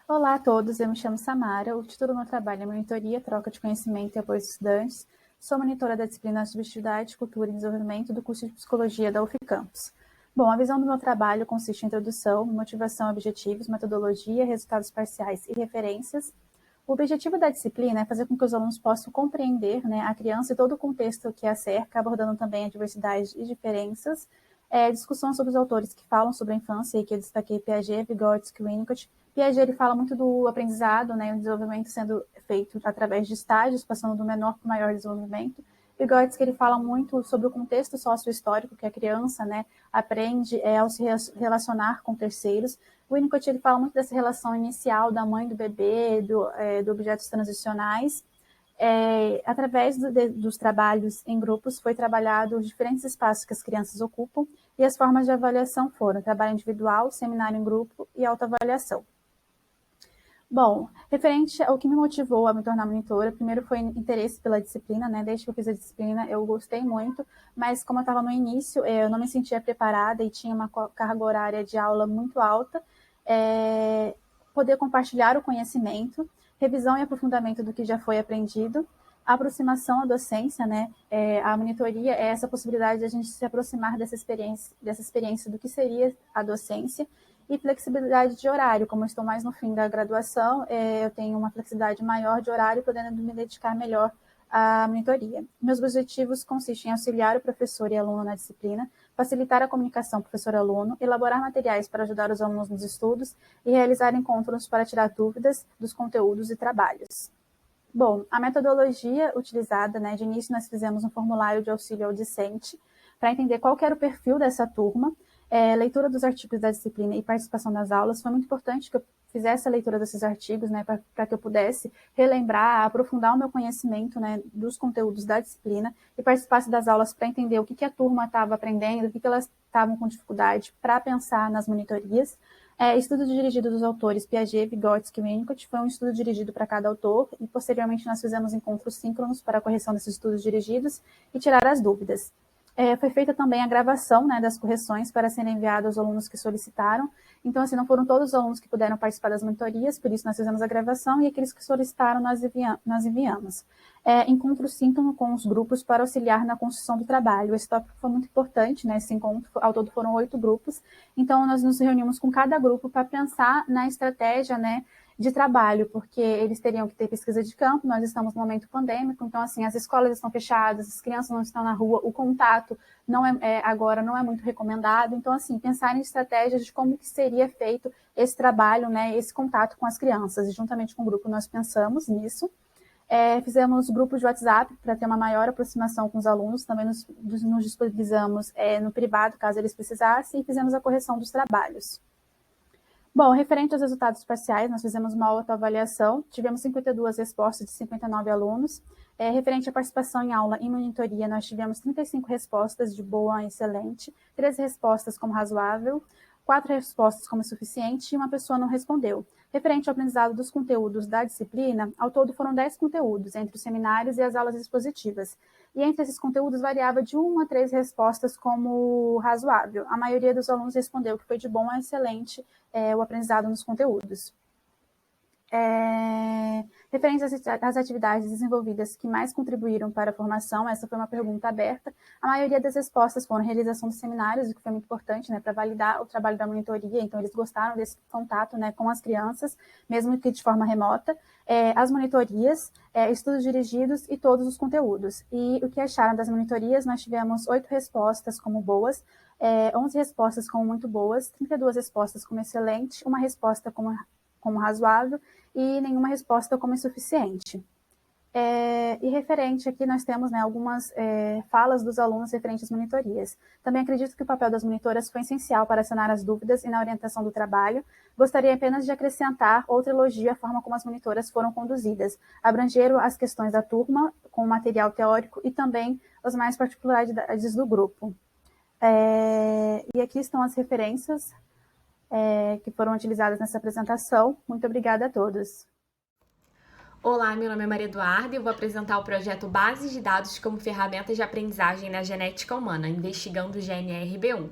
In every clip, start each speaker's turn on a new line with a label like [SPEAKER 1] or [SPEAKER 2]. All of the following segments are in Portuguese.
[SPEAKER 1] Olá a todos, eu me chamo Samara, o título do meu trabalho é Monitoria, Troca de Conhecimento e Apoio aos Estudantes. Sou monitora da disciplina Subjetividade, Cultura e Desenvolvimento do curso de Psicologia da UFCampus. Bom, a visão do meu trabalho consiste em introdução, motivação, objetivos, metodologia, resultados parciais e referências. O objetivo da disciplina é fazer com que os alunos possam compreender, a criança e todo o contexto que a cerca, abordando também a diversidade e diferenças, discussão sobre os autores que falam sobre a infância, e que eu destaquei Piaget, Vygotsky, Winnicott. Piaget ele fala muito do aprendizado, o desenvolvimento sendo feito através de estágios, passando do menor para o maior desenvolvimento. Vygotsky ele fala muito sobre o contexto sociohistórico que a criança aprende ao se relacionar com terceiros. O Winnicott ele fala muito dessa relação inicial da mãe do bebê, do objetos transicionais. Através dos trabalhos em grupos, foi trabalhado os diferentes espaços que as crianças ocupam e as formas de avaliação foram trabalho individual, seminário em grupo e autoavaliação. Bom, referente ao que me motivou a me tornar monitora, primeiro foi interesse pela disciplina, desde que eu fiz a disciplina eu gostei muito, mas como eu estava no início, eu não me sentia preparada e tinha uma carga horária de aula muito alta, poder compartilhar o conhecimento, revisão e aprofundamento do que já foi aprendido, aproximação à docência, a monitoria é essa possibilidade de a gente se aproximar dessa experiência do que seria a docência, e flexibilidade de horário, como eu estou mais no fim da graduação, eu tenho uma flexibilidade maior de horário, podendo me dedicar melhor à monitoria. Meus objetivos consistem em auxiliar o professor e aluno na disciplina, facilitar a comunicação professor-aluno, elaborar materiais para ajudar os alunos nos estudos e realizar encontros para tirar dúvidas dos conteúdos e trabalhos. Bom, a metodologia utilizada, de início nós fizemos um formulário de auxílio ao discente, para entender qual que era o perfil dessa turma, leitura dos artigos da disciplina e participação das aulas. Foi muito importante que eu fizesse a leitura desses artigos, para que eu pudesse relembrar, aprofundar o meu conhecimento, dos conteúdos da disciplina e participasse das aulas para entender o que a turma estava aprendendo, o que elas estavam com dificuldade para pensar nas monitorias. Estudo dirigido dos autores Piaget, Vygotsky e Winnicott, foi um estudo dirigido para cada autor e posteriormente nós fizemos encontros síncronos para a correção desses estudos dirigidos e tirar as dúvidas. Foi feita também a gravação das correções para serem enviadas aos alunos que solicitaram. Então, assim, não foram todos os alunos que puderam participar das monitorias, por isso nós fizemos a gravação, e aqueles que solicitaram nós enviamos. Encontro síncrono com os grupos para auxiliar na construção do trabalho. Esse tópico foi muito importante, esse encontro, ao todo foram 8 grupos, então nós nos reunimos com cada grupo para pensar na estratégia, de trabalho, porque eles teriam que ter pesquisa de campo, nós estamos no momento pandêmico, então, assim, as escolas estão fechadas, as crianças não estão na rua, o contato agora não é muito recomendado, então, assim, pensar em estratégias de como que seria feito esse trabalho, esse contato com as crianças, e juntamente com o grupo nós pensamos nisso. Fizemos grupos de WhatsApp para ter uma maior aproximação com os alunos, também nos disponibilizamos no privado, caso eles precisassem, e fizemos a correção dos trabalhos. Bom, referente aos resultados parciais, nós fizemos uma autoavaliação, tivemos 52 respostas de 59 alunos. Referente à participação em aula e monitoria, nós tivemos 35 respostas de boa a excelente, 13 respostas como razoável, 4 respostas como suficiente e uma pessoa não respondeu. Referente ao aprendizado dos conteúdos da disciplina, ao todo foram 10 conteúdos, entre os seminários e as aulas expositivas. E entre esses conteúdos variava de 1 a 3 respostas como razoável. A maioria dos alunos respondeu que foi de bom a excelente o aprendizado nos conteúdos. Referente às atividades desenvolvidas que mais contribuíram para a formação, essa foi uma pergunta aberta. A maioria das respostas foram realização dos seminários, o que foi muito importante, para validar o trabalho da monitoria, então eles gostaram desse contato, com as crianças, mesmo que de forma remota, as monitorias, estudos dirigidos e todos os conteúdos. E o que acharam das monitorias? Nós tivemos 8 respostas como boas, 11 respostas como muito boas, 32 respostas como excelente, uma resposta como razoável e nenhuma resposta como insuficiente. E referente aqui nós temos algumas falas dos alunos referentes às monitorias. Também acredito que o papel das monitoras foi essencial para sanar as dúvidas e na orientação do trabalho. Gostaria apenas de acrescentar outro elogio à forma como as monitoras foram conduzidas. Abrangeram as questões da turma com material teórico e também as mais particularidades do grupo. E aqui estão as referências que foram utilizadas nessa apresentação. Muito obrigada a todos.
[SPEAKER 2] Olá, meu nome é Maria Eduarda e eu vou apresentar o projeto Bases de Dados como Ferramentas de Aprendizagem na Genética Humana, investigando o GNRB1.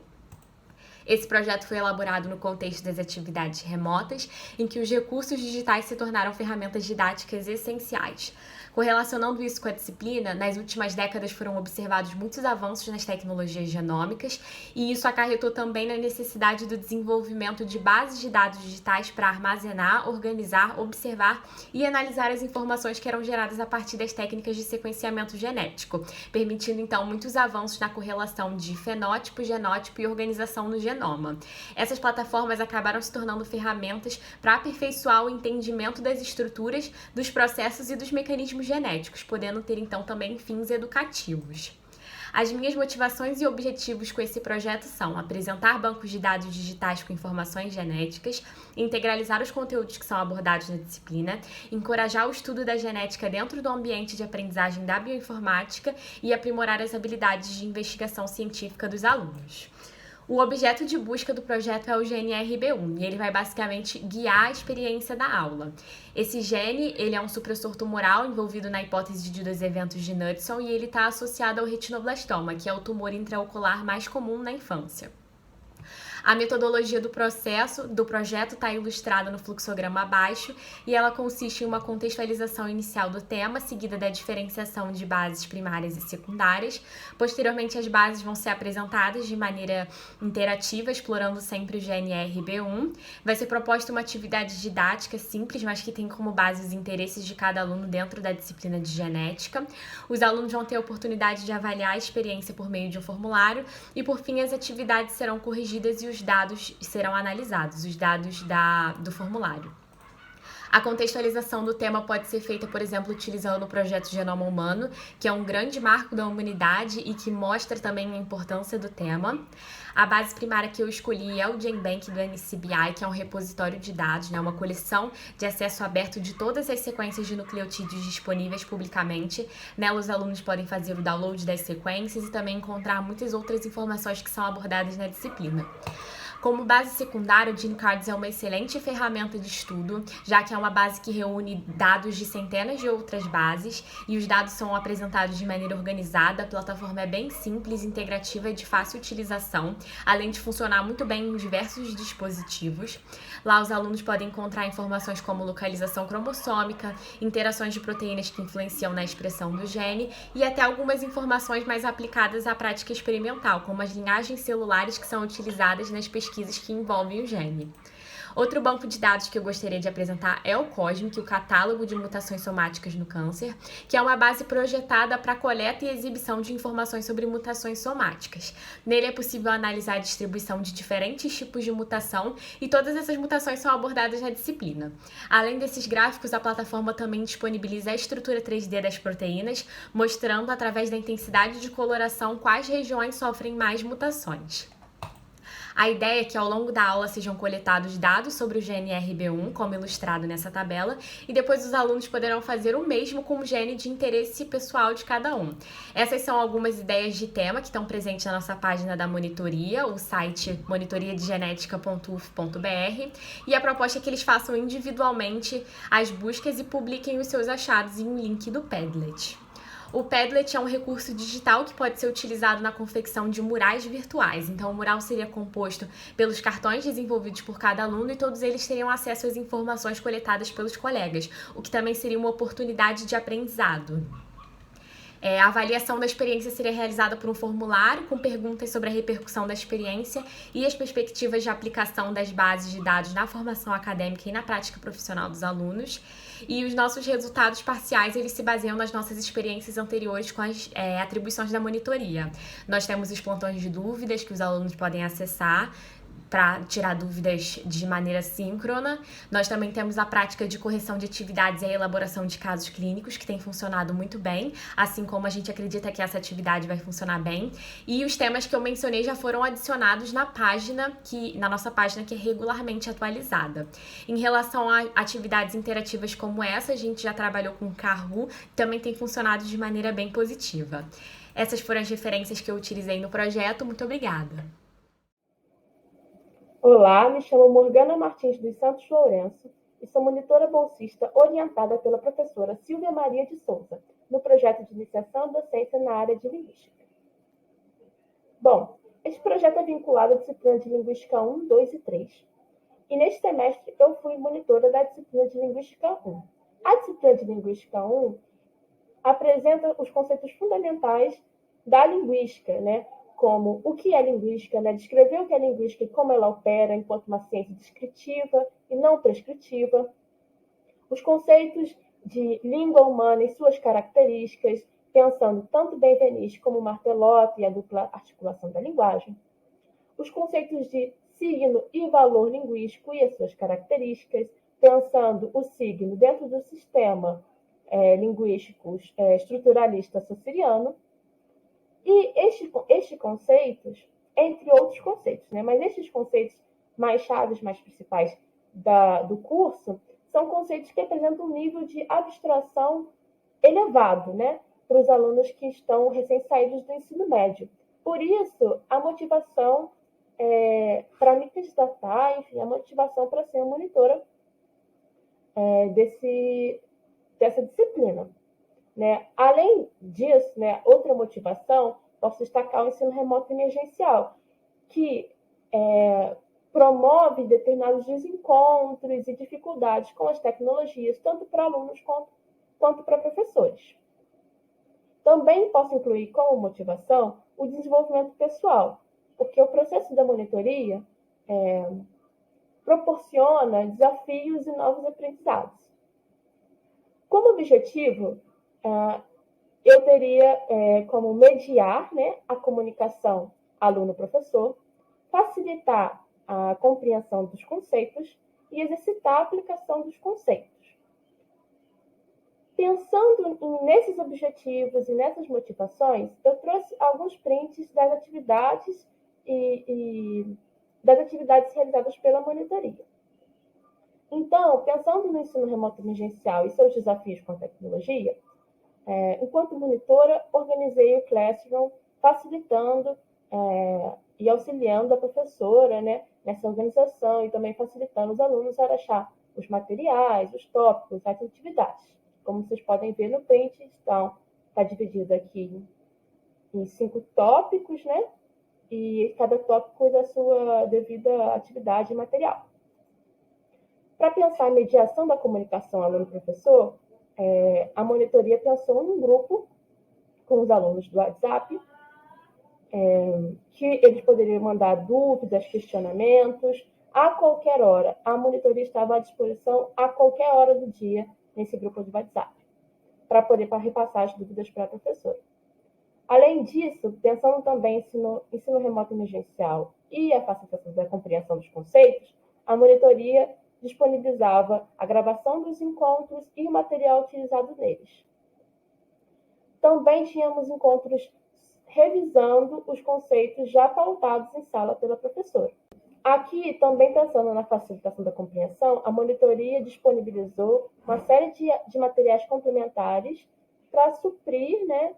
[SPEAKER 2] Esse projeto foi elaborado no contexto das atividades remotas, em que os recursos digitais se tornaram ferramentas didáticas essenciais. Correlacionando isso com a disciplina, nas últimas décadas foram observados muitos avanços nas tecnologias genômicas, e isso acarretou também na necessidade do desenvolvimento de bases de dados digitais para armazenar, organizar, observar e analisar as informações que eram geradas a partir das técnicas de sequenciamento genético, permitindo então muitos avanços na correlação de fenótipo, genótipo e organização no genoma. Essas plataformas acabaram se tornando ferramentas para aperfeiçoar o entendimento das estruturas, dos processos e dos mecanismos genéticos, podendo ter então também fins educativos. As minhas motivações e objetivos com esse projeto são apresentar bancos de dados digitais com informações genéticas, integralizar os conteúdos que são abordados na disciplina, encorajar o estudo da genética dentro do ambiente de aprendizagem da bioinformática e aprimorar as habilidades de investigação científica dos alunos. O objeto de busca do projeto é o gene RB1 e ele vai basicamente guiar a experiência da aula. Esse gene ele é um supressor tumoral envolvido na hipótese dos eventos de Knudson e ele está associado ao retinoblastoma, que é o tumor intraocular mais comum na infância. A metodologia do projeto está ilustrada no fluxograma abaixo e ela consiste em uma contextualização inicial do tema, seguida da diferenciação de bases primárias e secundárias. Posteriormente, as bases vão ser apresentadas de maneira interativa, explorando sempre o gene RB1. Vai ser proposta uma atividade didática simples, mas que tem como base os interesses de cada aluno dentro da disciplina de genética. Os alunos vão ter a oportunidade de avaliar a experiência por meio de um formulário e, por fim, as atividades serão corrigidas e os dados serão analisados, os dados do formulário. A contextualização do tema pode ser feita, por exemplo, utilizando o projeto Genoma Humano, que é um grande marco da humanidade e que mostra também a importância do tema. A base primária que eu escolhi é o GenBank do NCBI, que é um repositório de dados, uma coleção de acesso aberto de todas as sequências de nucleotídeos disponíveis publicamente. Nela, os alunos podem fazer o download das sequências e também encontrar muitas outras informações que são abordadas na disciplina. Como base secundária, o GeneCards é uma excelente ferramenta de estudo, já que é uma base que reúne dados de centenas de outras bases e os dados são apresentados de maneira organizada. A plataforma é bem simples, integrativa e de fácil utilização, além de funcionar muito bem em diversos dispositivos. Lá, os alunos podem encontrar informações como localização cromossômica, interações de proteínas que influenciam na expressão do gene e até algumas informações mais aplicadas à prática experimental, como as linhagens celulares que são utilizadas nas pesquisas que envolvem o gene. Outro banco de dados que eu gostaria de apresentar é o COSMIC, o Catálogo de Mutações Somáticas no Câncer, que é uma base projetada para a coleta e exibição de informações sobre mutações somáticas. Nele é possível analisar a distribuição de diferentes tipos de mutação e todas essas mutações são abordadas na disciplina. Além desses gráficos, a plataforma também disponibiliza a estrutura 3D das proteínas, mostrando através da intensidade de coloração quais regiões sofrem mais mutações. A ideia é que ao longo da aula sejam coletados dados sobre o gene RB1, como ilustrado nessa tabela, e depois os alunos poderão fazer o mesmo com o gene de interesse pessoal de cada um. Essas são algumas ideias de tema que estão presentes na nossa página da monitoria, o site monitoriadegenetica.uf.br, e a proposta é que eles façam individualmente as buscas e publiquem os seus achados em um link do Padlet. O Padlet é um recurso digital que pode ser utilizado na confecção de murais virtuais. Então, o mural seria composto pelos cartões desenvolvidos por cada aluno e todos eles teriam acesso às informações coletadas pelos colegas, o que também seria uma oportunidade de aprendizado. A avaliação da experiência seria realizada por um formulário com perguntas sobre a repercussão da experiência e as perspectivas de aplicação das bases de dados na formação acadêmica e na prática profissional dos alunos. E os nossos resultados parciais, eles se baseiam nas nossas experiências anteriores com as atribuições da monitoria. Nós temos os plantões de dúvidas que os alunos podem acessar para tirar dúvidas de maneira síncrona. Nós também temos a prática de correção de atividades e a elaboração de casos clínicos, que tem funcionado muito bem, assim como a gente acredita que essa atividade vai funcionar bem. E os temas que eu mencionei já foram adicionados na nossa página, que é regularmente atualizada. Em relação a atividades interativas como essa, a gente já trabalhou com o Kahoot, também tem funcionado de maneira bem positiva. Essas foram as referências que eu utilizei no projeto. Muito obrigada!
[SPEAKER 3] Olá, me chamo Morgana Martins dos Santos Lourenço e sou monitora bolsista orientada pela professora Silvia Maria de Souza, no projeto de iniciação docência na área de linguística. Bom, Esse projeto é vinculado à disciplina de Linguística 1, 2 e 3. E neste semestre eu fui monitora da disciplina de Linguística 1. A disciplina de Linguística 1 apresenta os conceitos fundamentais da linguística, né? Como o que é linguística, né? Descrever o que é linguística e como ela opera enquanto uma ciência descritiva e não prescritiva. Os conceitos de língua humana e suas características, pensando tanto Benveniste como Martelotto e a dupla articulação da linguagem. Os conceitos de signo e valor linguístico e as suas características, pensando o signo dentro do sistema linguístico estruturalista saussuriano. E estes conceitos, entre outros conceitos, né? Mas estes conceitos mais chaves, mais principais do curso, são conceitos que apresentam um nível de abstração elevado, né? Para os alunos que estão recém-saídos do ensino médio. Por isso, a motivação para me candidatar, enfim, a motivação para ser monitora dessa disciplina. Né? Além disso, né, outra motivação, posso destacar o ensino remoto emergencial, que promove determinados desencontros e dificuldades com as tecnologias, tanto para alunos quanto para professores. Também posso incluir como motivação o desenvolvimento pessoal, porque o processo da monitoria proporciona desafios e novos aprendizados. Como objetivo, eu teria como mediar, né, a comunicação aluno-professor, facilitar a compreensão dos conceitos e exercitar a aplicação dos conceitos. Pensando nesses objetivos e nessas motivações, eu trouxe alguns prints das atividades das atividades realizadas pela monitoria. Então, pensando no ensino remoto emergencial e seus desafios com a tecnologia, enquanto monitora, organizei o Classroom, facilitando e auxiliando a professora, né, nessa organização e também facilitando os alunos a achar os materiais, os tópicos, as atividades. Como vocês podem ver no print, está dividido aqui em 5 tópicos, né? E cada tópico da sua devida atividade e material. Para pensar a mediação da comunicação aluno-professor, a monitoria pensou num grupo com os alunos do WhatsApp, que eles poderiam mandar dúvidas, questionamentos, a qualquer hora. A monitoria estava à disposição a qualquer hora do dia nesse grupo de WhatsApp, para poder repassar as dúvidas para a professora. Além disso, pensando também no ensino remoto emergencial e a facilitação da compreensão dos conceitos, a monitoria disponibilizava a gravação dos encontros e o material utilizado neles. Também tínhamos encontros revisando os conceitos já pautados em sala pela professora. Aqui, também pensando na facilitação da compreensão, a monitoria disponibilizou uma série de materiais complementares para suprir, né,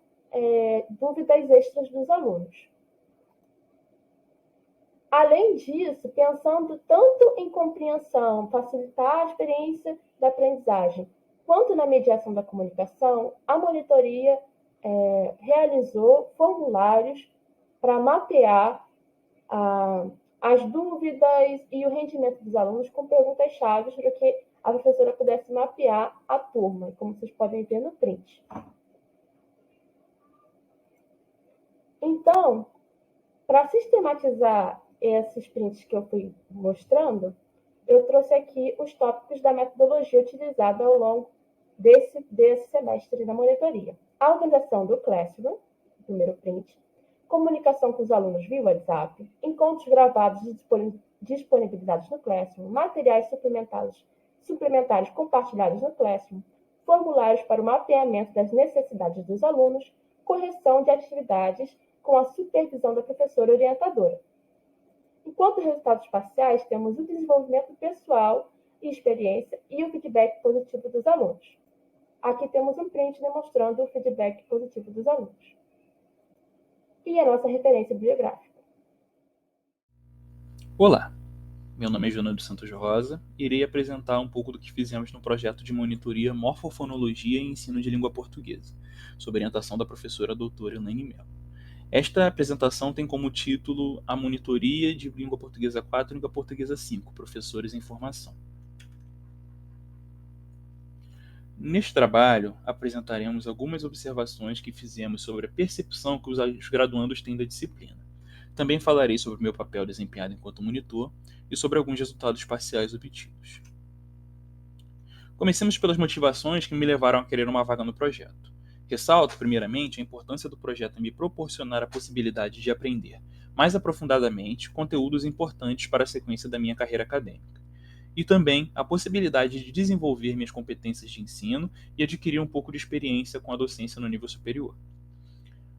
[SPEAKER 3] dúvidas extras dos alunos. Além disso, pensando tanto em compreensão, facilitar a experiência da aprendizagem, quanto na mediação da comunicação, a monitoria realizou formulários para mapear as dúvidas e o rendimento dos alunos com perguntas-chave para que a professora pudesse mapear a turma, como vocês podem ver no print. Então, para sistematizar esses prints que eu fui mostrando, eu trouxe aqui os tópicos da metodologia utilizada ao longo desse semestre da monitoria. A organização do Classroom, o primeiro print, comunicação com os alunos via WhatsApp, encontros gravados e disponibilizados no Classroom, materiais suplementares compartilhados no Classroom, formulários para o mapeamento das necessidades dos alunos, correção de atividades com a supervisão da professora orientadora. Enquanto resultados parciais, temos o desenvolvimento pessoal e experiência e o feedback positivo dos alunos. Aqui temos um print demonstrando o feedback positivo dos alunos. E a nossa referência bibliográfica.
[SPEAKER 4] Olá, meu nome é Joana dos Santos Rosa e irei apresentar um pouco do que fizemos no projeto de monitoria Morfofonologia e Ensino de Língua Portuguesa, sob orientação da professora doutora Elaine Mello. Esta apresentação tem como título A Monitoria de Língua Portuguesa 4 e Língua Portuguesa 5, Professores em Formação. Neste trabalho, apresentaremos algumas observações que fizemos sobre a percepção que os graduandos têm da disciplina. Também falarei sobre o meu papel desempenhado enquanto monitor e sobre alguns resultados parciais obtidos. Comecemos pelas motivações que me levaram a querer uma vaga no projeto. Ressalto, primeiramente, a importância do projeto em me proporcionar a possibilidade de aprender, mais aprofundadamente, conteúdos importantes para a sequência da minha carreira acadêmica. E também a possibilidade de desenvolver minhas competências de ensino e adquirir um pouco de experiência com a docência no nível superior.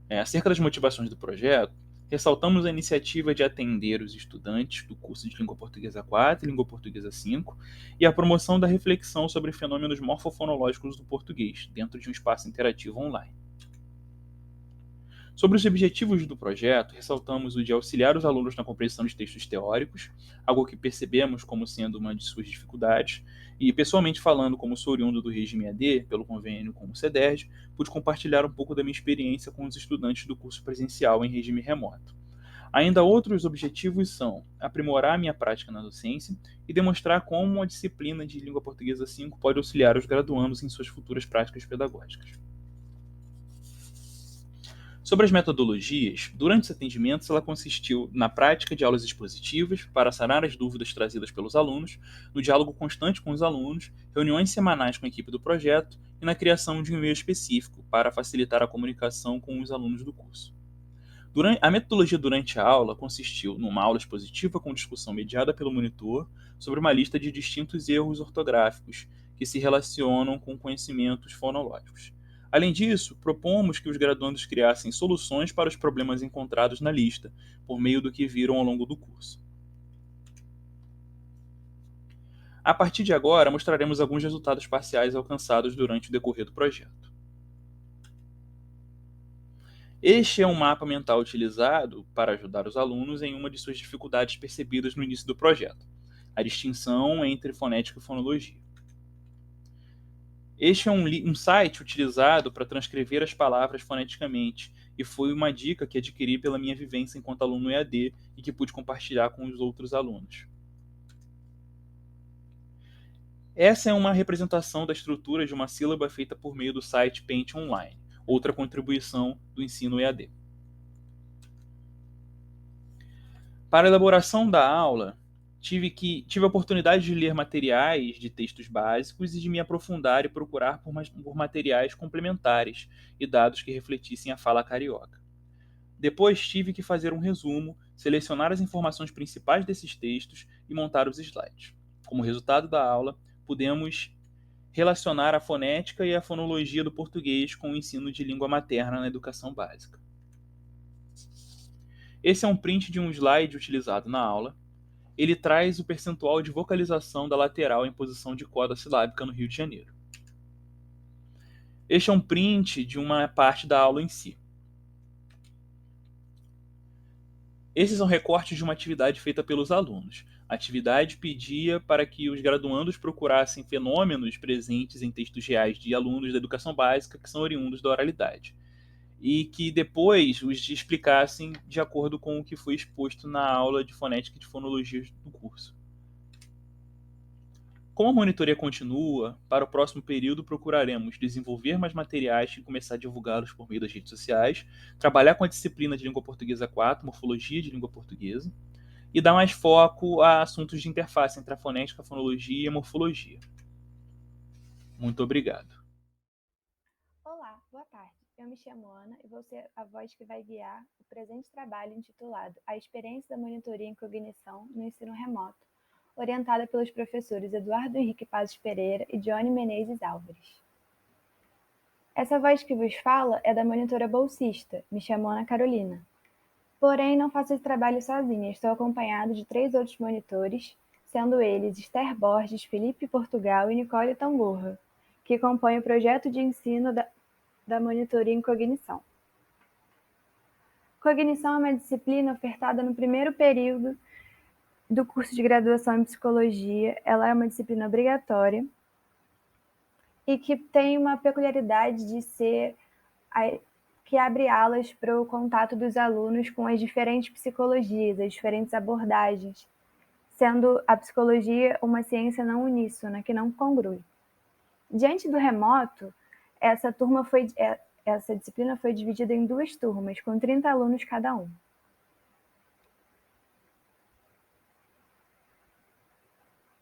[SPEAKER 4] Acerca das motivações do projeto, ressaltamos a iniciativa de atender os estudantes do curso de Língua Portuguesa 4 e Língua Portuguesa 5 e a promoção da reflexão sobre fenômenos morfofonológicos do português, dentro de um espaço interativo online. Sobre os objetivos do projeto, ressaltamos o de auxiliar os alunos na compreensão de textos teóricos, algo que percebemos como sendo uma de suas dificuldades, e pessoalmente falando, como sou oriundo do regime EAD, pelo convênio com o CEDERJ, pude compartilhar um pouco da minha experiência com os estudantes do curso presencial em regime remoto. Ainda outros objetivos são aprimorar minha prática na docência e demonstrar como a disciplina de Língua Portuguesa 5 pode auxiliar os graduandos em suas futuras práticas pedagógicas. Sobre as metodologias, durante os atendimentos ela consistiu na prática de aulas expositivas para sanar as dúvidas trazidas pelos alunos, no diálogo constante com os alunos, reuniões semanais com a equipe do projeto e na criação de um e-mail específico para facilitar a comunicação com os alunos do curso. A metodologia durante a aula consistiu numa aula expositiva com discussão mediada pelo monitor sobre uma lista de distintos erros ortográficos que se relacionam com conhecimentos fonológicos. Além disso, propomos que os graduandos criassem soluções para os problemas encontrados na lista, por meio do que viram ao longo do curso. A partir de agora, mostraremos alguns resultados parciais alcançados durante o decorrer do projeto. Este é um mapa mental utilizado para ajudar os alunos em uma de suas dificuldades percebidas no início do projeto, a distinção entre fonética e fonologia. Este é um site utilizado para transcrever as palavras foneticamente e foi uma dica que adquiri pela minha vivência enquanto aluno EAD e que pude compartilhar com os outros alunos. Essa é uma representação da estrutura de uma sílaba feita por meio do site Paint Online, outra contribuição do ensino EAD. Para a elaboração da aula, tive a oportunidade de ler materiais de textos básicos e de me aprofundar e procurar por materiais complementares e dados que refletissem a fala carioca. Depois tive que fazer um resumo, selecionar as informações principais desses textos e montar os slides. Como resultado da aula, pudemos relacionar a fonética e a fonologia do português com o ensino de língua materna na educação básica. Esse é um print de um slide utilizado na aula. Ele traz o percentual de vocalização da lateral em posição de coda silábica no Rio de Janeiro. Este é um print de uma parte da aula em si. Esses são recortes de uma atividade feita pelos alunos. A atividade pedia para que os graduandos procurassem fenômenos presentes em textos reais de alunos da educação básica que são oriundos da oralidade, e que depois os explicassem de acordo com o que foi exposto na aula de fonética e de fonologia do curso. Como a monitoria continua, para o próximo período procuraremos desenvolver mais materiais e começar a divulgá-los por meio das redes sociais, trabalhar com a disciplina de Língua Portuguesa 4, Morfologia de Língua Portuguesa, e dar mais foco a assuntos de interface entre a fonética, a fonologia e a morfologia. Muito obrigado.
[SPEAKER 5] Olá, boa tarde. Eu me chamo Ana e vou ser a voz que vai guiar o presente trabalho intitulado A Experiência da Monitoria em Cognição no Ensino Remoto, orientada pelos professores Eduardo Henrique Pazes Pereira e Johnny Menezes Álvares. Essa voz que vos fala é da monitora bolsista, me chamo Ana Carolina. Porém, não faço esse trabalho sozinha, estou acompanhado de 3 outros monitores, sendo eles Esther Borges, Felipe Portugal e Nicole Tangorra, que compõem o projeto de ensino da monitoria em cognição. Cognição é uma disciplina ofertada no primeiro período do curso de graduação em psicologia. Ela é uma disciplina obrigatória e que tem uma peculiaridade de ser que abre alas para o contato dos alunos com as diferentes psicologias, as diferentes abordagens, sendo a psicologia uma ciência não uníssona, que não congrui. Diante do remoto, essa disciplina foi dividida em 2 turmas, com 30 alunos cada um.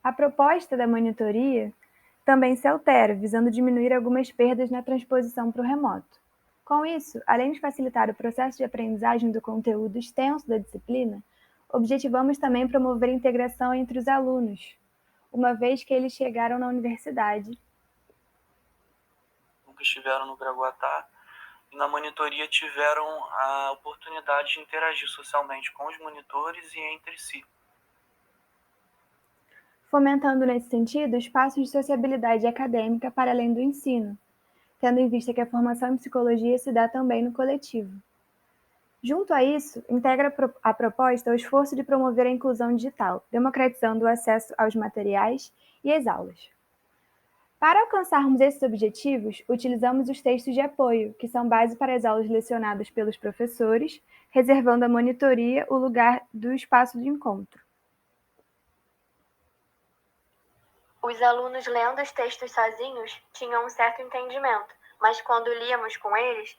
[SPEAKER 5] A proposta da monitoria também se altera, visando diminuir algumas perdas na transposição para o remoto. Com isso, além de facilitar o processo de aprendizagem do conteúdo extenso da disciplina, objetivamos também promover a integração entre os alunos, uma vez que eles chegaram na universidade.
[SPEAKER 6] Nunca estiveram no Gragoatá e na monitoria tiveram a oportunidade de interagir socialmente com os monitores e entre si,
[SPEAKER 5] fomentando nesse sentido espaços de sociabilidade acadêmica para além do ensino, tendo em vista que a formação em psicologia se dá também no coletivo. Junto a isso, integra a proposta o esforço de promover a inclusão digital, democratizando o acesso aos materiais e às aulas. Para alcançarmos esses objetivos, utilizamos os textos de apoio, que são base para as aulas lecionadas pelos professores, reservando à monitoria o lugar do espaço de encontro.
[SPEAKER 7] Os alunos lendo os textos sozinhos tinham um certo entendimento, mas quando líamos com eles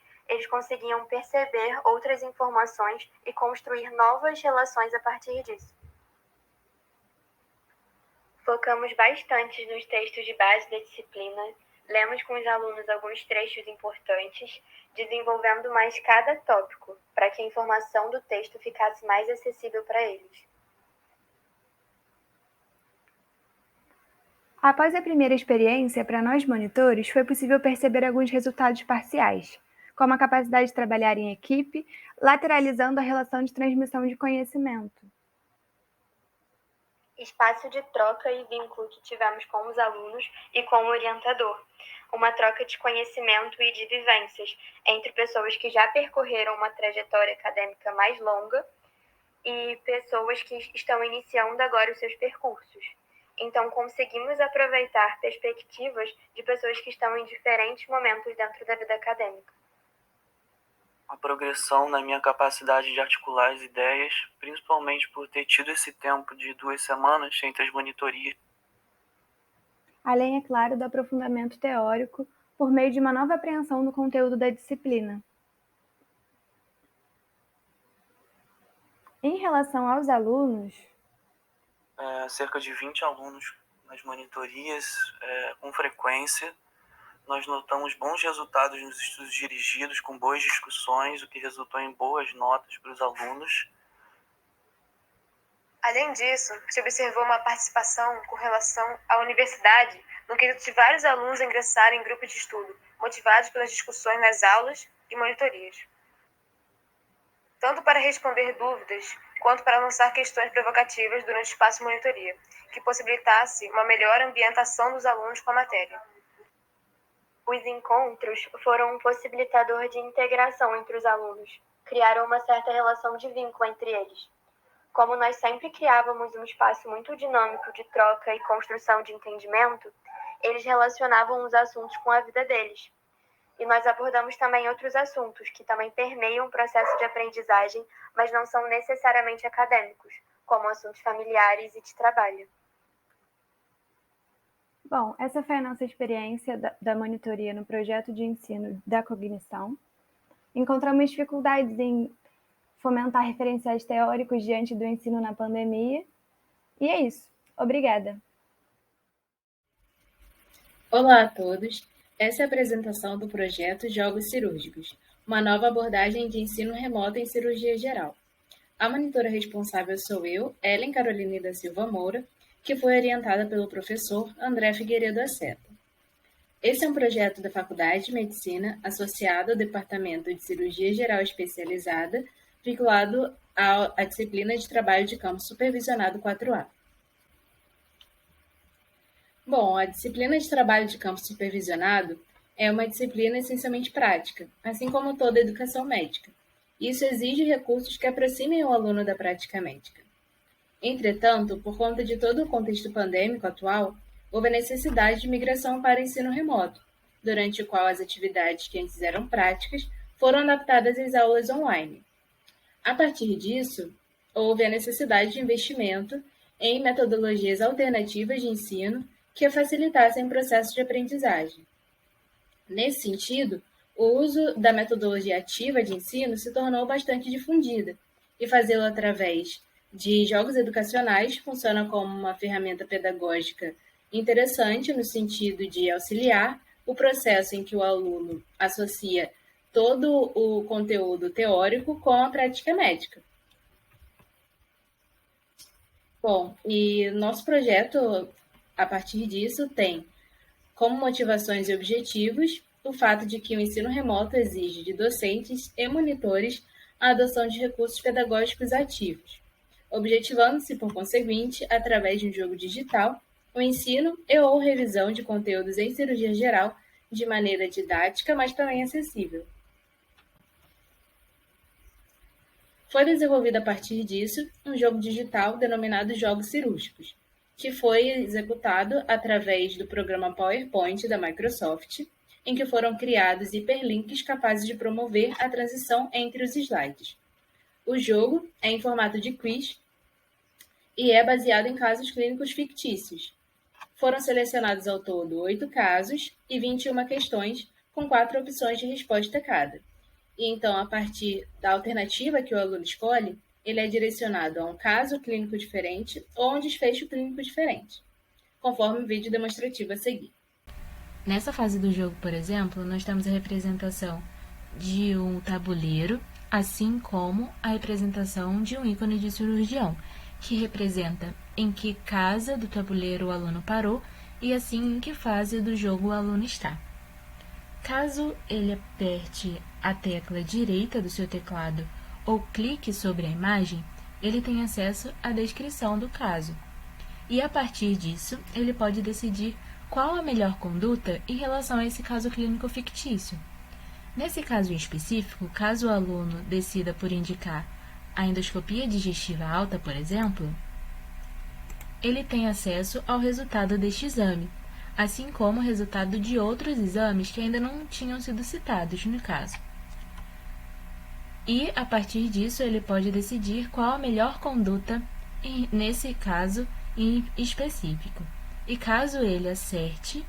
[SPEAKER 7] conseguiam perceber outras informações e construir novas relações a partir disso. Focamos bastante nos textos de base da disciplina, lemos com os alunos alguns trechos importantes, desenvolvendo mais cada tópico, para que a informação do texto ficasse mais acessível para eles.
[SPEAKER 5] Após a primeira experiência, para nós monitores, foi possível perceber alguns resultados parciais, como a capacidade de trabalhar em equipe, lateralizando a relação de transmissão de conhecimento.
[SPEAKER 7] Espaço de troca e vínculo que tivemos com os alunos e com o orientador. Uma troca de conhecimento e de vivências entre pessoas que já percorreram uma trajetória acadêmica mais longa e pessoas que estão iniciando agora os seus percursos. Então, conseguimos aproveitar perspectivas de pessoas que estão em diferentes momentos dentro da vida acadêmica.
[SPEAKER 6] A progressão na minha capacidade de articular as ideias, principalmente por ter tido esse tempo de 2 semanas entre as monitorias.
[SPEAKER 5] Além, é claro, do aprofundamento teórico por meio de uma nova apreensão do conteúdo da disciplina. Em relação aos alunos,
[SPEAKER 6] cerca de 20 alunos nas monitorias, com frequência. Nós notamos bons resultados nos estudos dirigidos, com boas discussões, o que resultou em boas notas para os alunos.
[SPEAKER 8] Além disso, se observou uma participação com relação à universidade, no quesito de vários alunos ingressarem em grupos de estudo, motivados pelas discussões nas aulas e monitorias. Tanto para responder dúvidas, quanto para lançar questões provocativas durante o espaço de monitoria, que possibilitasse uma melhor ambientação dos alunos com a matéria.
[SPEAKER 7] Os encontros foram um possibilitador de integração entre os alunos, criaram uma certa relação de vínculo entre eles. Como nós sempre criávamos um espaço muito dinâmico de troca e construção de entendimento, eles relacionavam os assuntos com a vida deles. E nós abordamos também outros assuntos que também permeiam o processo de aprendizagem, mas não são necessariamente acadêmicos, como assuntos familiares e de trabalho.
[SPEAKER 5] Bom, essa foi a nossa experiência da monitoria no projeto de ensino da cognição. Encontramos dificuldades em fomentar referenciais teóricos diante do ensino na pandemia. E é isso. Obrigada.
[SPEAKER 9] Olá a todos. Essa é a apresentação do projeto Jogos Cirúrgicos, uma nova abordagem de ensino remoto em cirurgia geral. A monitora responsável sou eu, Ellen Caroline da Silva Moura, que foi orientada pelo professor André Figueiredo Aceta. Esse é um projeto da Faculdade de Medicina associado ao Departamento de Cirurgia Geral Especializada, vinculado à disciplina de trabalho de campo supervisionado 4A. Bom, a disciplina de trabalho de campo supervisionado é uma disciplina essencialmente prática, assim como toda a educação médica. Isso exige recursos que aproximem o aluno da prática médica. Entretanto, por conta de todo o contexto pandêmico atual, houve a necessidade de migração para o ensino remoto, durante o qual as atividades que antes eram práticas foram adaptadas às aulas online. A partir disso, houve a necessidade de investimento em metodologias alternativas de ensino que facilitassem o processo de aprendizagem. Nesse sentido, o uso da metodologia ativa de ensino se tornou bastante difundida, e fazê-lo através de jogos educacionais funciona como uma ferramenta pedagógica interessante no sentido de auxiliar o processo em que o aluno associa todo o conteúdo teórico com a prática médica. Bom, e nosso projeto, a partir disso, tem como motivações e objetivos o fato de que o ensino remoto exige de docentes e monitores a adoção de recursos pedagógicos ativos, objetivando-se, por conseguinte, através de um jogo digital, o ensino e/ou revisão de conteúdos em cirurgia geral de maneira didática, mas também acessível. Foi desenvolvido a partir disso um jogo digital denominado Jogos Cirúrgicos, que foi executado através do programa PowerPoint da Microsoft, em que foram criados hiperlinks capazes de promover a transição entre os slides. O jogo é em formato de quiz e é baseado em casos clínicos fictícios. Foram selecionados ao todo 8 casos e 21 questões, com 4 opções de resposta cada. E então, a partir da alternativa que o aluno escolhe, ele é direcionado a um caso clínico diferente ou a um desfecho clínico diferente, conforme o vídeo demonstrativo a seguir.
[SPEAKER 10] Nessa fase do jogo, por exemplo, nós temos a representação de um tabuleiro, assim como a representação de um ícone de cirurgião, que representa em que casa do tabuleiro o aluno parou e assim em que fase do jogo o aluno está. Caso ele aperte a tecla direita do seu teclado ou clique sobre a imagem, ele tem acesso à descrição do caso. E a partir disso, ele pode decidir qual a melhor conduta em relação a esse caso clínico fictício. Nesse caso em específico, caso o aluno decida por indicar a endoscopia digestiva alta, por exemplo, ele tem acesso ao resultado deste exame, assim como o resultado de outros exames que ainda não tinham sido citados no caso. E, a partir disso, ele pode decidir qual a melhor conduta nesse caso em específico. E caso ele acerte,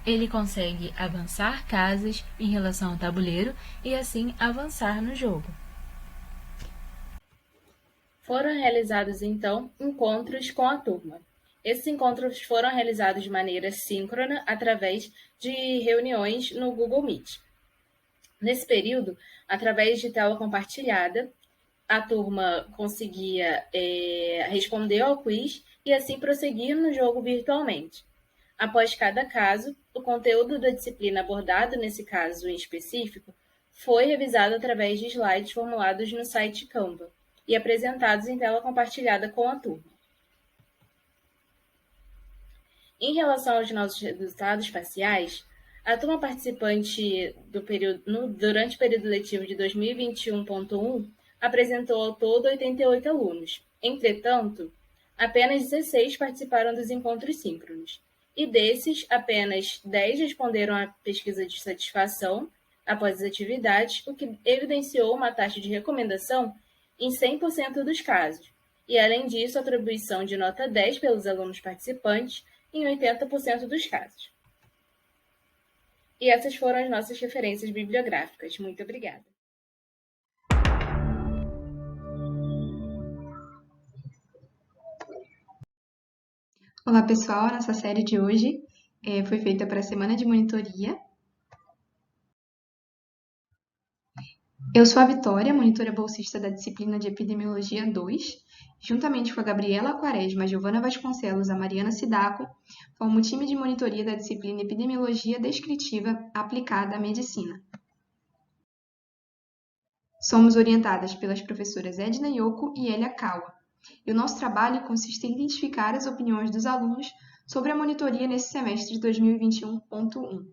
[SPEAKER 10] ele consegue avançar casas em relação ao tabuleiro e assim avançar no jogo.
[SPEAKER 9] Foram realizados, então, encontros com a turma. Esses encontros foram realizados de maneira síncrona através de reuniões no Google Meet. Nesse período, através de tela compartilhada, a turma conseguia responder ao quiz e assim prosseguir no jogo virtualmente. Após cada caso, o conteúdo da disciplina abordado nesse caso em específico foi revisado através de slides formulados no site Canva e apresentados em tela compartilhada com a turma. Em relação aos nossos resultados parciais, a turma participante durante o período letivo de 2021.1 apresentou ao todo 88 alunos. Entretanto, apenas 16 participaram dos encontros síncronos. E desses, apenas 10 responderam à pesquisa de satisfação após as atividades, o que evidenciou uma taxa de recomendação em 100% dos casos. E, além disso, a atribuição de nota 10 pelos alunos participantes em 80% dos casos. E essas foram as nossas referências bibliográficas. Muito obrigada.
[SPEAKER 11] Olá, pessoal. A nossa série de hoje foi feita para a Semana de Monitoria. Eu sou a Vitória, monitora bolsista da disciplina de Epidemiologia 2. Juntamente com a Gabriela Quaresma, a Giovana Vasconcelos e a Mariana Sidaco, formo o time de monitoria da disciplina Epidemiologia Descritiva aplicada à medicina. Somos orientadas pelas professoras Edna Yoko e Elia Kawa. E o nosso trabalho consiste em identificar as opiniões dos alunos sobre a monitoria nesse semestre de 2021.1.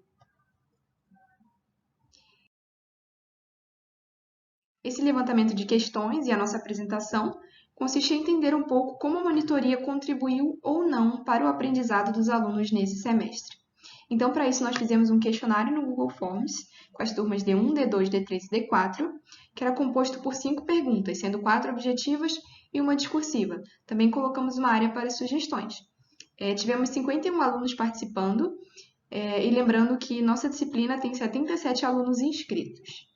[SPEAKER 11] Esse levantamento de questões e a nossa apresentação consiste em entender um pouco como a monitoria contribuiu ou não para o aprendizado dos alunos nesse semestre. Então, para isso, nós fizemos um questionário no Google Forms com as turmas D1, D2, D3 e D4, que era composto por 5 perguntas, sendo 4 objetivas e uma discursiva. Também colocamos uma área para sugestões. Tivemos 51 alunos participando, e lembrando que nossa disciplina tem 77 alunos inscritos.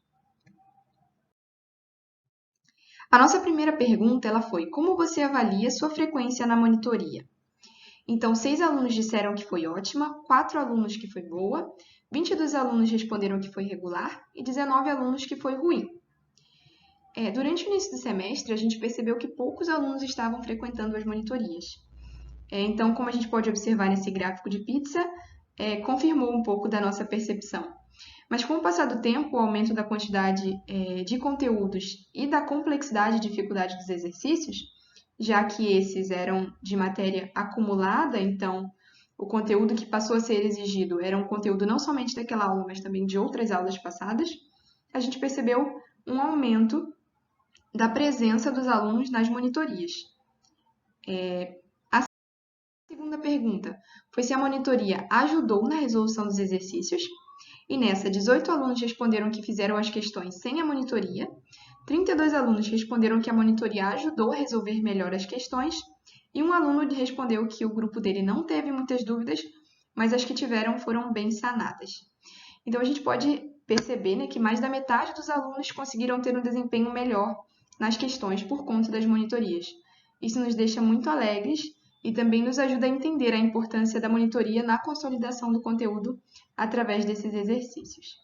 [SPEAKER 11] A nossa primeira pergunta ela foi: como você avalia sua frequência na monitoria? Então, 6 alunos disseram que foi ótima, 4 alunos que foi boa, 22 alunos responderam que foi regular e 19 alunos que foi ruim. Durante o início do semestre, a gente percebeu que poucos alunos estavam frequentando as monitorias. Então, como a gente pode observar nesse gráfico de pizza, confirmou um pouco da nossa percepção. Mas com o passar do tempo, o aumento da quantidade de conteúdos e da complexidade e dificuldade dos exercícios, já que esses eram de matéria acumulada, então o conteúdo que passou a ser exigido era um conteúdo não somente daquela aula, mas também de outras aulas passadas, a gente percebeu um aumento da presença dos alunos nas monitorias. A segunda pergunta foi se a monitoria ajudou na resolução dos exercícios, e nessa, 18 alunos responderam que fizeram as questões sem a monitoria, 32 alunos responderam que a monitoria ajudou a resolver melhor as questões, e um aluno respondeu que o grupo dele não teve muitas dúvidas, mas as que tiveram foram bem sanadas. Então, a gente pode perceber, né, que mais da metade dos alunos conseguiram ter um desempenho melhor nas questões por conta das monitorias. Isso nos deixa muito alegres e também nos ajuda a entender a importância da monitoria na consolidação do conteúdo através desses exercícios.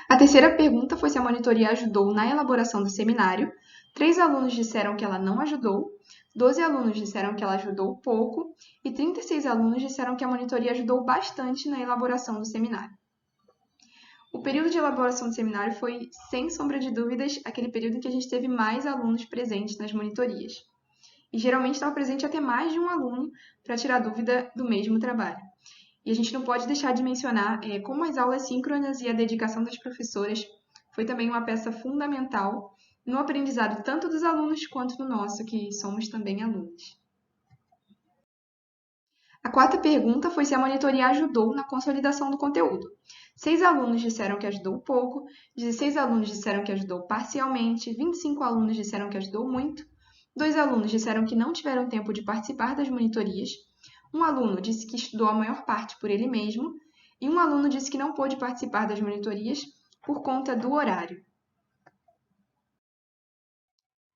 [SPEAKER 11] A terceira pergunta foi se a monitoria ajudou na elaboração do seminário. 3 alunos disseram que ela não ajudou, 12 alunos disseram que ela ajudou pouco e 36 alunos disseram que a monitoria ajudou bastante na elaboração do seminário. O período de elaboração do seminário foi, sem sombra de dúvidas, aquele período em que a gente teve mais alunos presentes nas monitorias. E geralmente estava presente até mais de um aluno para tirar dúvida do mesmo trabalho. E a gente não pode deixar de mencionar como as aulas síncronas e a dedicação das professoras foi também uma peça fundamental no aprendizado tanto dos alunos quanto no nosso, que somos também alunos. A quarta pergunta foi se a monitoria ajudou na consolidação do conteúdo. 6 alunos disseram que ajudou pouco, 16 alunos disseram que ajudou parcialmente, 25 alunos disseram que ajudou muito, 2 alunos disseram que não tiveram tempo de participar das monitorias, um aluno disse que estudou a maior parte por ele mesmo e um aluno disse que não pôde participar das monitorias por conta do horário.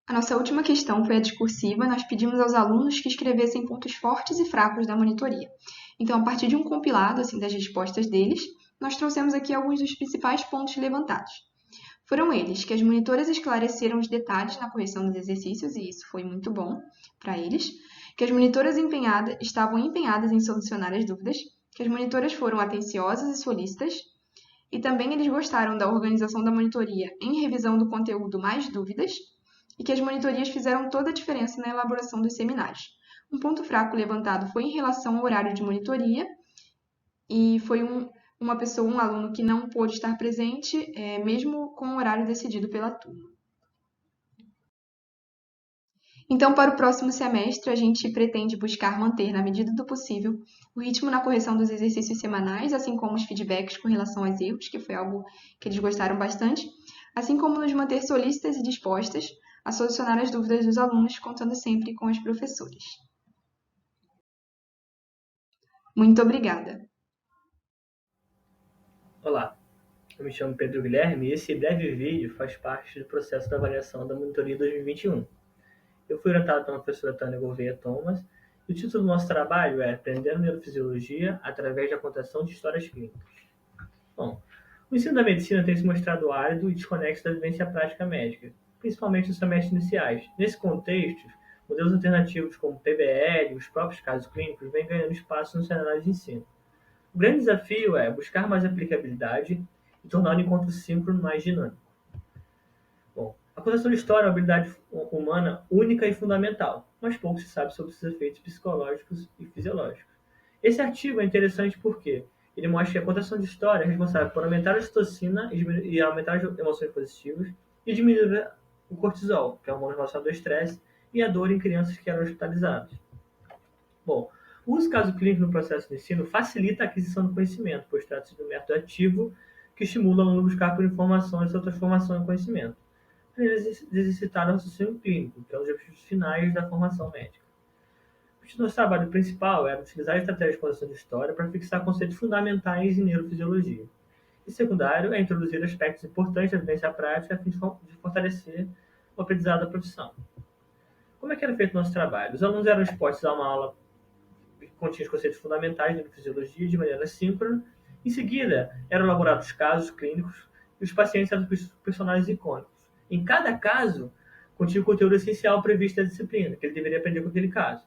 [SPEAKER 11] A nossa última questão foi a discursiva. Nós pedimos aos alunos que escrevessem pontos fortes e fracos da monitoria. Então, a partir de um compilado das respostas deles, nós trouxemos aqui alguns dos principais pontos levantados. Foram eles que as monitoras esclareceram os detalhes na correção dos exercícios, e isso foi muito bom para eles, que as monitoras estavam empenhadas em solucionar as dúvidas, que as monitoras foram atenciosas e solícitas, e também eles gostaram da organização da monitoria em revisão do conteúdo mais dúvidas, e que as monitorias fizeram toda a diferença na elaboração dos seminários. Um ponto fraco levantado foi em relação ao horário de monitoria, e foi um aluno que não pôde estar presente, mesmo com o horário decidido pela turma. Então, para o próximo semestre, a gente pretende buscar manter, na medida do possível, o ritmo na correção dos exercícios semanais, assim como os feedbacks com relação aos erros, que foi algo que eles gostaram bastante, assim como nos manter solícitas e dispostas a solucionar as dúvidas dos alunos, contando sempre com as professoras. Muito obrigada!
[SPEAKER 12] Olá, eu me chamo Pedro Guilherme e esse breve vídeo faz parte do processo de avaliação da monitoria 2021. Eu fui orientado pela professora Tânia Gouveia Thomas e o título do nosso trabalho é Aprendendo Neurofisiologia através da contação de histórias clínicas. Bom, o ensino da medicina tem se mostrado árido e desconexo da vivência prática médica, principalmente nos semestres iniciais. Nesse contexto, modelos alternativos como PBL e os próprios casos clínicos vêm ganhando espaço no cenário de ensino. O grande desafio é buscar mais aplicabilidade e tornar o encontro síncrono mais dinâmico. Bom, a contação de história é uma habilidade humana única e fundamental, mas pouco se sabe sobre seus efeitos psicológicos e fisiológicos. Esse artigo é interessante porque ele mostra que a contação de história é responsável por aumentar a ocitocina e aumentar as emoções positivas e diminuir o cortisol, que é o hormônio relacionado ao estresse, e a dor em crianças que eram hospitalizadas. Bom, O uso do caso clínico no processo de ensino facilita a aquisição do conhecimento, pois trata-se de um método ativo que estimula o aluno a buscar por informação e sua transformação em conhecimento, para exercitar o raciocínio clínico, que é um dos objetivos finais da formação médica. O nosso trabalho principal era utilizar a estratégia de exposição de história para fixar conceitos fundamentais em neurofisiologia. E secundário é introduzir aspectos importantes da vivência prática a fim de fortalecer o aprendizado da profissão. Como é que era feito o nosso trabalho? Os alunos eram expostos a uma aula que continha os conceitos fundamentais da neurofisiologia de maneira síncrona. Em seguida, eram elaborados casos clínicos e os pacientes eram personagens icônicos. Em cada caso, continha o conteúdo essencial previsto da disciplina, que ele deveria aprender com aquele caso.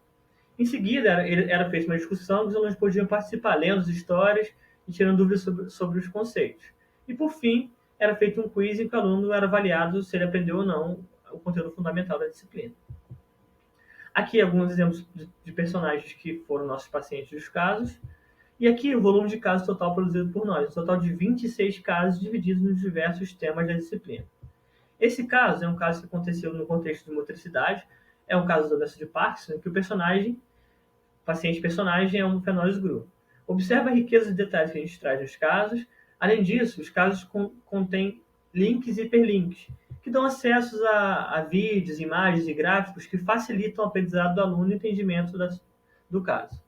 [SPEAKER 12] Em seguida, era feita uma discussão que os alunos podiam participar, lendo as histórias e tirando dúvidas sobre os conceitos. E, por fim, era feito um quiz em que o aluno era avaliado se ele aprendeu ou não o conteúdo fundamental da disciplina. Aqui alguns exemplos de personagens que foram nossos pacientes dos casos. E aqui o volume de casos total produzido por nós, um total de 26 casos divididos nos diversos temas da disciplina. Esse caso é um caso que aconteceu no contexto de motricidade, é um caso da doença de Parkinson, em que o paciente-personagem é um Phenolius Gru. Observa a riqueza de detalhes que a gente traz nos casos. Além disso, os casos contêm links e hiperlinks, que dão acesso a vídeos, imagens e gráficos que facilitam o aprendizado do aluno e o entendimento do caso.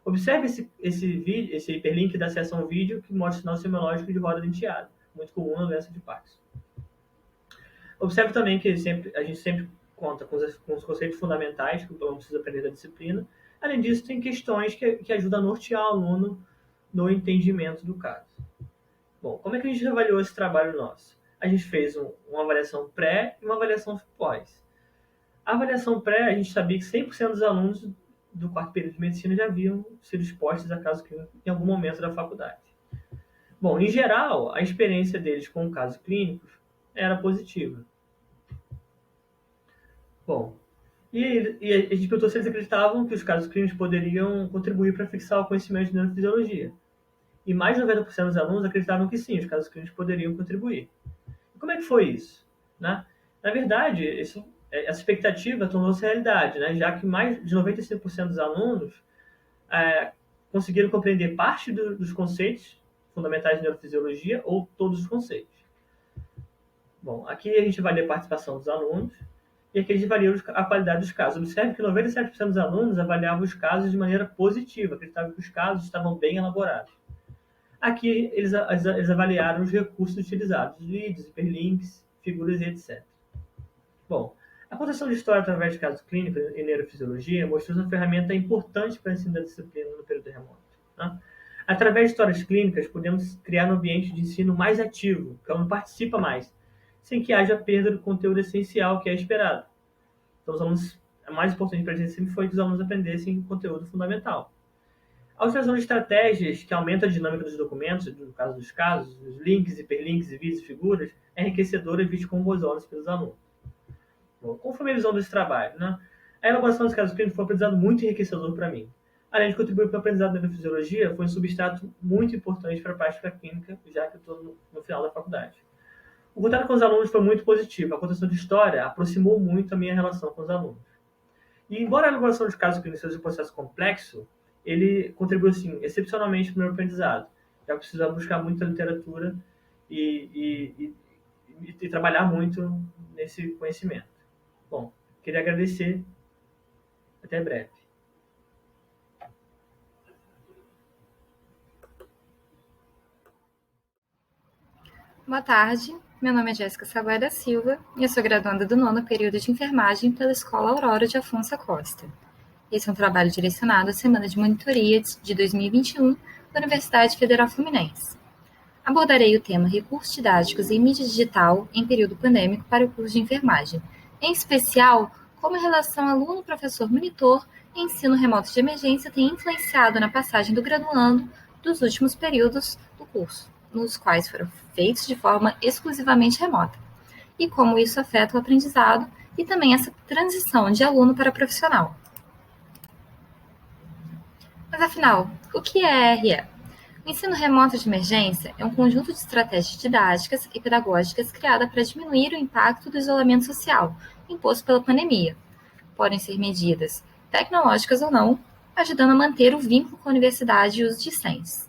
[SPEAKER 12] Observe esse hiperlink da acesso a um vídeo que mostra o sinal semiológico de roda denteada, muito comum na doença de Parkinson. Observe também que a gente sempre conta com os conceitos fundamentais que o aluno precisa aprender da disciplina. Além disso, tem questões que ajudam a nortear o aluno no entendimento do caso. Bom, como é que a gente avaliou esse trabalho nosso? A gente fez uma avaliação pré e uma avaliação pós. A avaliação pré, a gente sabia que 100% dos alunos do quarto período de medicina já haviam sido expostos a caso clínico em algum momento da faculdade. Bom, em geral, a experiência deles com casos clínicos era positiva. Bom, e a gente perguntou se eles acreditavam que os casos clínicos poderiam contribuir para fixar o conhecimento de neurofisiologia. E mais de 90% dos alunos acreditavam que sim, os casos clínicos poderiam contribuir. E como é que foi isso? Né? Na verdade, essa expectativa tornou-se realidade, né? Já que mais de 95% dos alunos conseguiram compreender parte dos conceitos fundamentais de neurofisiologia ou todos os conceitos. Bom, aqui a gente avalia a participação dos alunos e aqui a gente avalia a qualidade dos casos. Observe que 97% dos alunos avaliavam os casos de maneira positiva, acreditavam que os casos estavam bem elaborados. Aqui eles avaliaram os recursos utilizados, vídeos, hiperlinks, figuras e etc. Bom, a contação de história através de casos clínicos e neurofisiologia mostrou uma ferramenta importante para o ensino da disciplina no período remoto. Né? Através de histórias clínicas, podemos criar um ambiente de ensino mais ativo, que o aluno participa mais, sem que haja perda do conteúdo essencial que é esperado. Então, a mais importante para a gente sempre foi que os alunos aprendessem conteúdo fundamental. A utilização de estratégias que aumentam a dinâmica dos documentos, no caso dos casos, os links, hiperlinks, vídeos e figuras, é enriquecedora e vista com bons olhos pelos alunos. Bom, qual foi a minha visão desse trabalho? Né? A elaboração dos casos clínicos foi um aprendizado muito enriquecedor para mim. Além de contribuir para o aprendizado da neurofisiologia, foi um substrato muito importante para a prática clínica, já que eu estou no final da faculdade. O contato com os alunos foi muito positivo. A contação de história aproximou muito a minha relação com os alunos. E, embora a elaboração de casos clínicos seja um processo complexo, ele contribuiu, assim, excepcionalmente para o meu aprendizado. Já precisava buscar muita literatura e trabalhar muito nesse conhecimento. Bom, queria agradecer. Até breve.
[SPEAKER 13] Boa tarde, meu nome é Jéssica Sagué da Silva e eu sou graduanda do 9º período de enfermagem pela Escola Aurora de Afonso Acosta. Esse é um trabalho direcionado à Semana de Monitoria de 2021 da Universidade Federal Fluminense. Abordarei o tema Recursos Didáticos em Mídia Digital em período pandêmico para o curso de enfermagem, em especial como a relação aluno-professor-monitor e ensino remoto de emergência tem influenciado na passagem do graduando dos últimos períodos do curso, nos quais foram feitos de forma exclusivamente remota, e como isso afeta o aprendizado e também essa transição de aluno para profissional. Mas afinal, o que é RE? O ensino remoto de emergência é um conjunto de estratégias didáticas e pedagógicas criada para diminuir o impacto do isolamento social imposto pela pandemia. Podem ser medidas tecnológicas ou não, ajudando a manter o vínculo com a universidade e os discentes.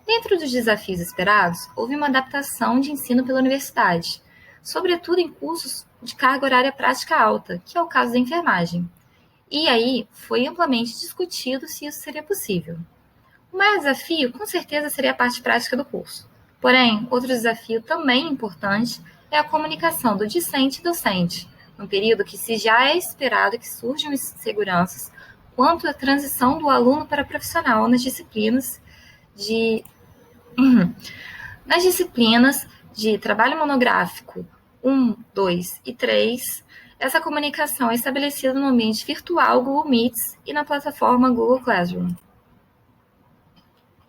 [SPEAKER 13] Dentro dos desafios esperados, houve uma adaptação de ensino pela universidade, sobretudo em cursos de carga horária prática alta, que é o caso da enfermagem. E aí foi amplamente discutido se isso seria possível. O maior desafio, com certeza, seria a parte prática do curso. Porém, outro desafio também importante é a comunicação do discente e docente, num período que se já é esperado que surjam inseguranças quanto à transição do aluno para profissional nas disciplinas de trabalho monográfico 1, 2 e 3, essa comunicação é estabelecida no ambiente virtual Google Meets e na plataforma Google Classroom.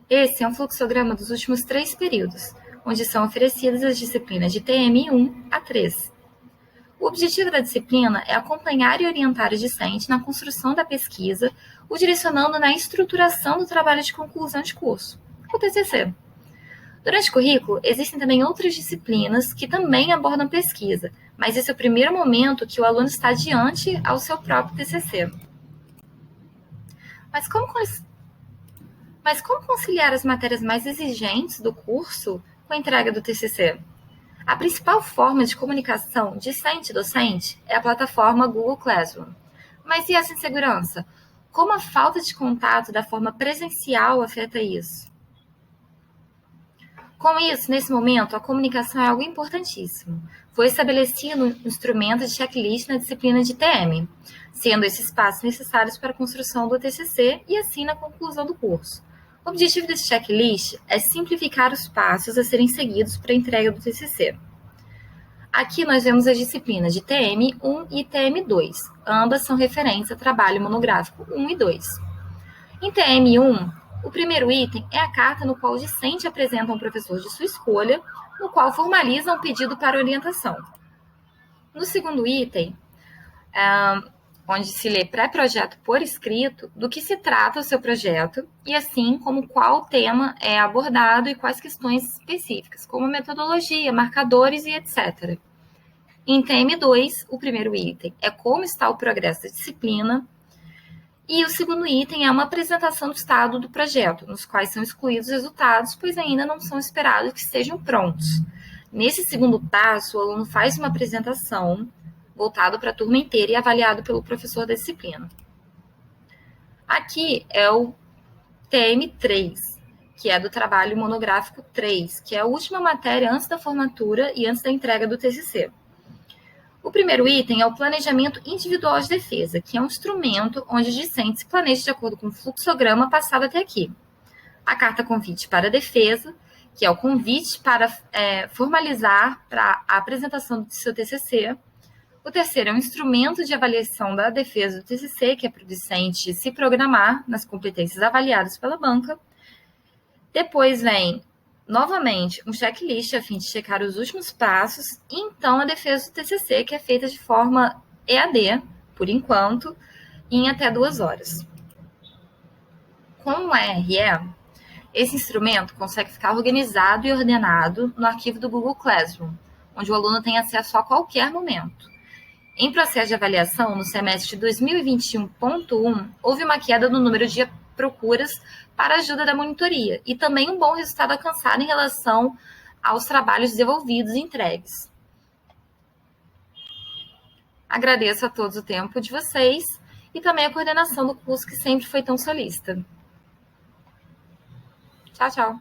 [SPEAKER 13] Esse é um fluxograma dos últimos 3 períodos, onde são oferecidas as disciplinas de TM 1 a 3. O objetivo da disciplina é acompanhar e orientar o discente na construção da pesquisa, o direcionando na estruturação do trabalho de conclusão de curso, o TCC. Durante o currículo, existem também outras disciplinas que também abordam pesquisa, mas esse é o primeiro momento que o aluno está diante ao seu próprio TCC. Mas como conciliar as matérias mais exigentes do curso com a entrega do TCC? A principal forma de comunicação discente-docente é a plataforma Google Classroom. Mas e essa insegurança? Como a falta de contato da forma presencial afeta isso? Com isso, nesse momento, a comunicação é algo importantíssimo. Foi estabelecido um instrumento de checklist na disciplina de TM, sendo esses passos necessários para a construção do TCC e assim na conclusão do curso. O objetivo desse checklist é simplificar os passos a serem seguidos para a entrega do TCC. Aqui nós vemos as disciplinas de TM1 e TM2. Ambas são referentes a trabalho monográfico 1 e 2. Em TM1, o primeiro item é a carta no qual o discente apresenta a um professor de sua escolha, no qual formaliza um pedido para orientação. No segundo item, onde se lê pré-projeto por escrito, do que se trata o seu projeto, e assim como qual tema é abordado e quais questões específicas, como metodologia, marcadores e etc. Em TM2, o primeiro item é como está o progresso da disciplina, e o segundo item é uma apresentação do estado do projeto, nos quais são excluídos os resultados, pois ainda não são esperados que estejam prontos. Nesse segundo passo, o aluno faz uma apresentação voltado para a turma inteira e avaliado pelo professor da disciplina. Aqui é o TM3, que é do trabalho monográfico 3, que é a última matéria antes da formatura e antes da entrega do TCC. O primeiro item é o planejamento individual de defesa, que é um instrumento onde o discente se planeja de acordo com o fluxograma passado até aqui. A carta convite para a defesa, que é o convite para formalizar para a apresentação do seu TCC. O terceiro é um instrumento de avaliação da defesa do TCC, que é para o discente se programar nas competências avaliadas pela banca. Depois vem, novamente, um checklist a fim de checar os últimos passos, e então a defesa do TCC, que é feita de forma EAD, por enquanto, em até 2 horas. Com o ARE, esse instrumento consegue ficar organizado e ordenado no arquivo do Google Classroom, onde o aluno tem acesso a qualquer momento. Em processo de avaliação, no semestre de 2021.1, houve uma queda no número de procuras para a ajuda da monitoria e também um bom resultado alcançado em relação aos trabalhos desenvolvidos e entregues. Agradeço a todos o tempo de vocês e também a coordenação do curso que sempre foi tão solícita. Tchau, tchau.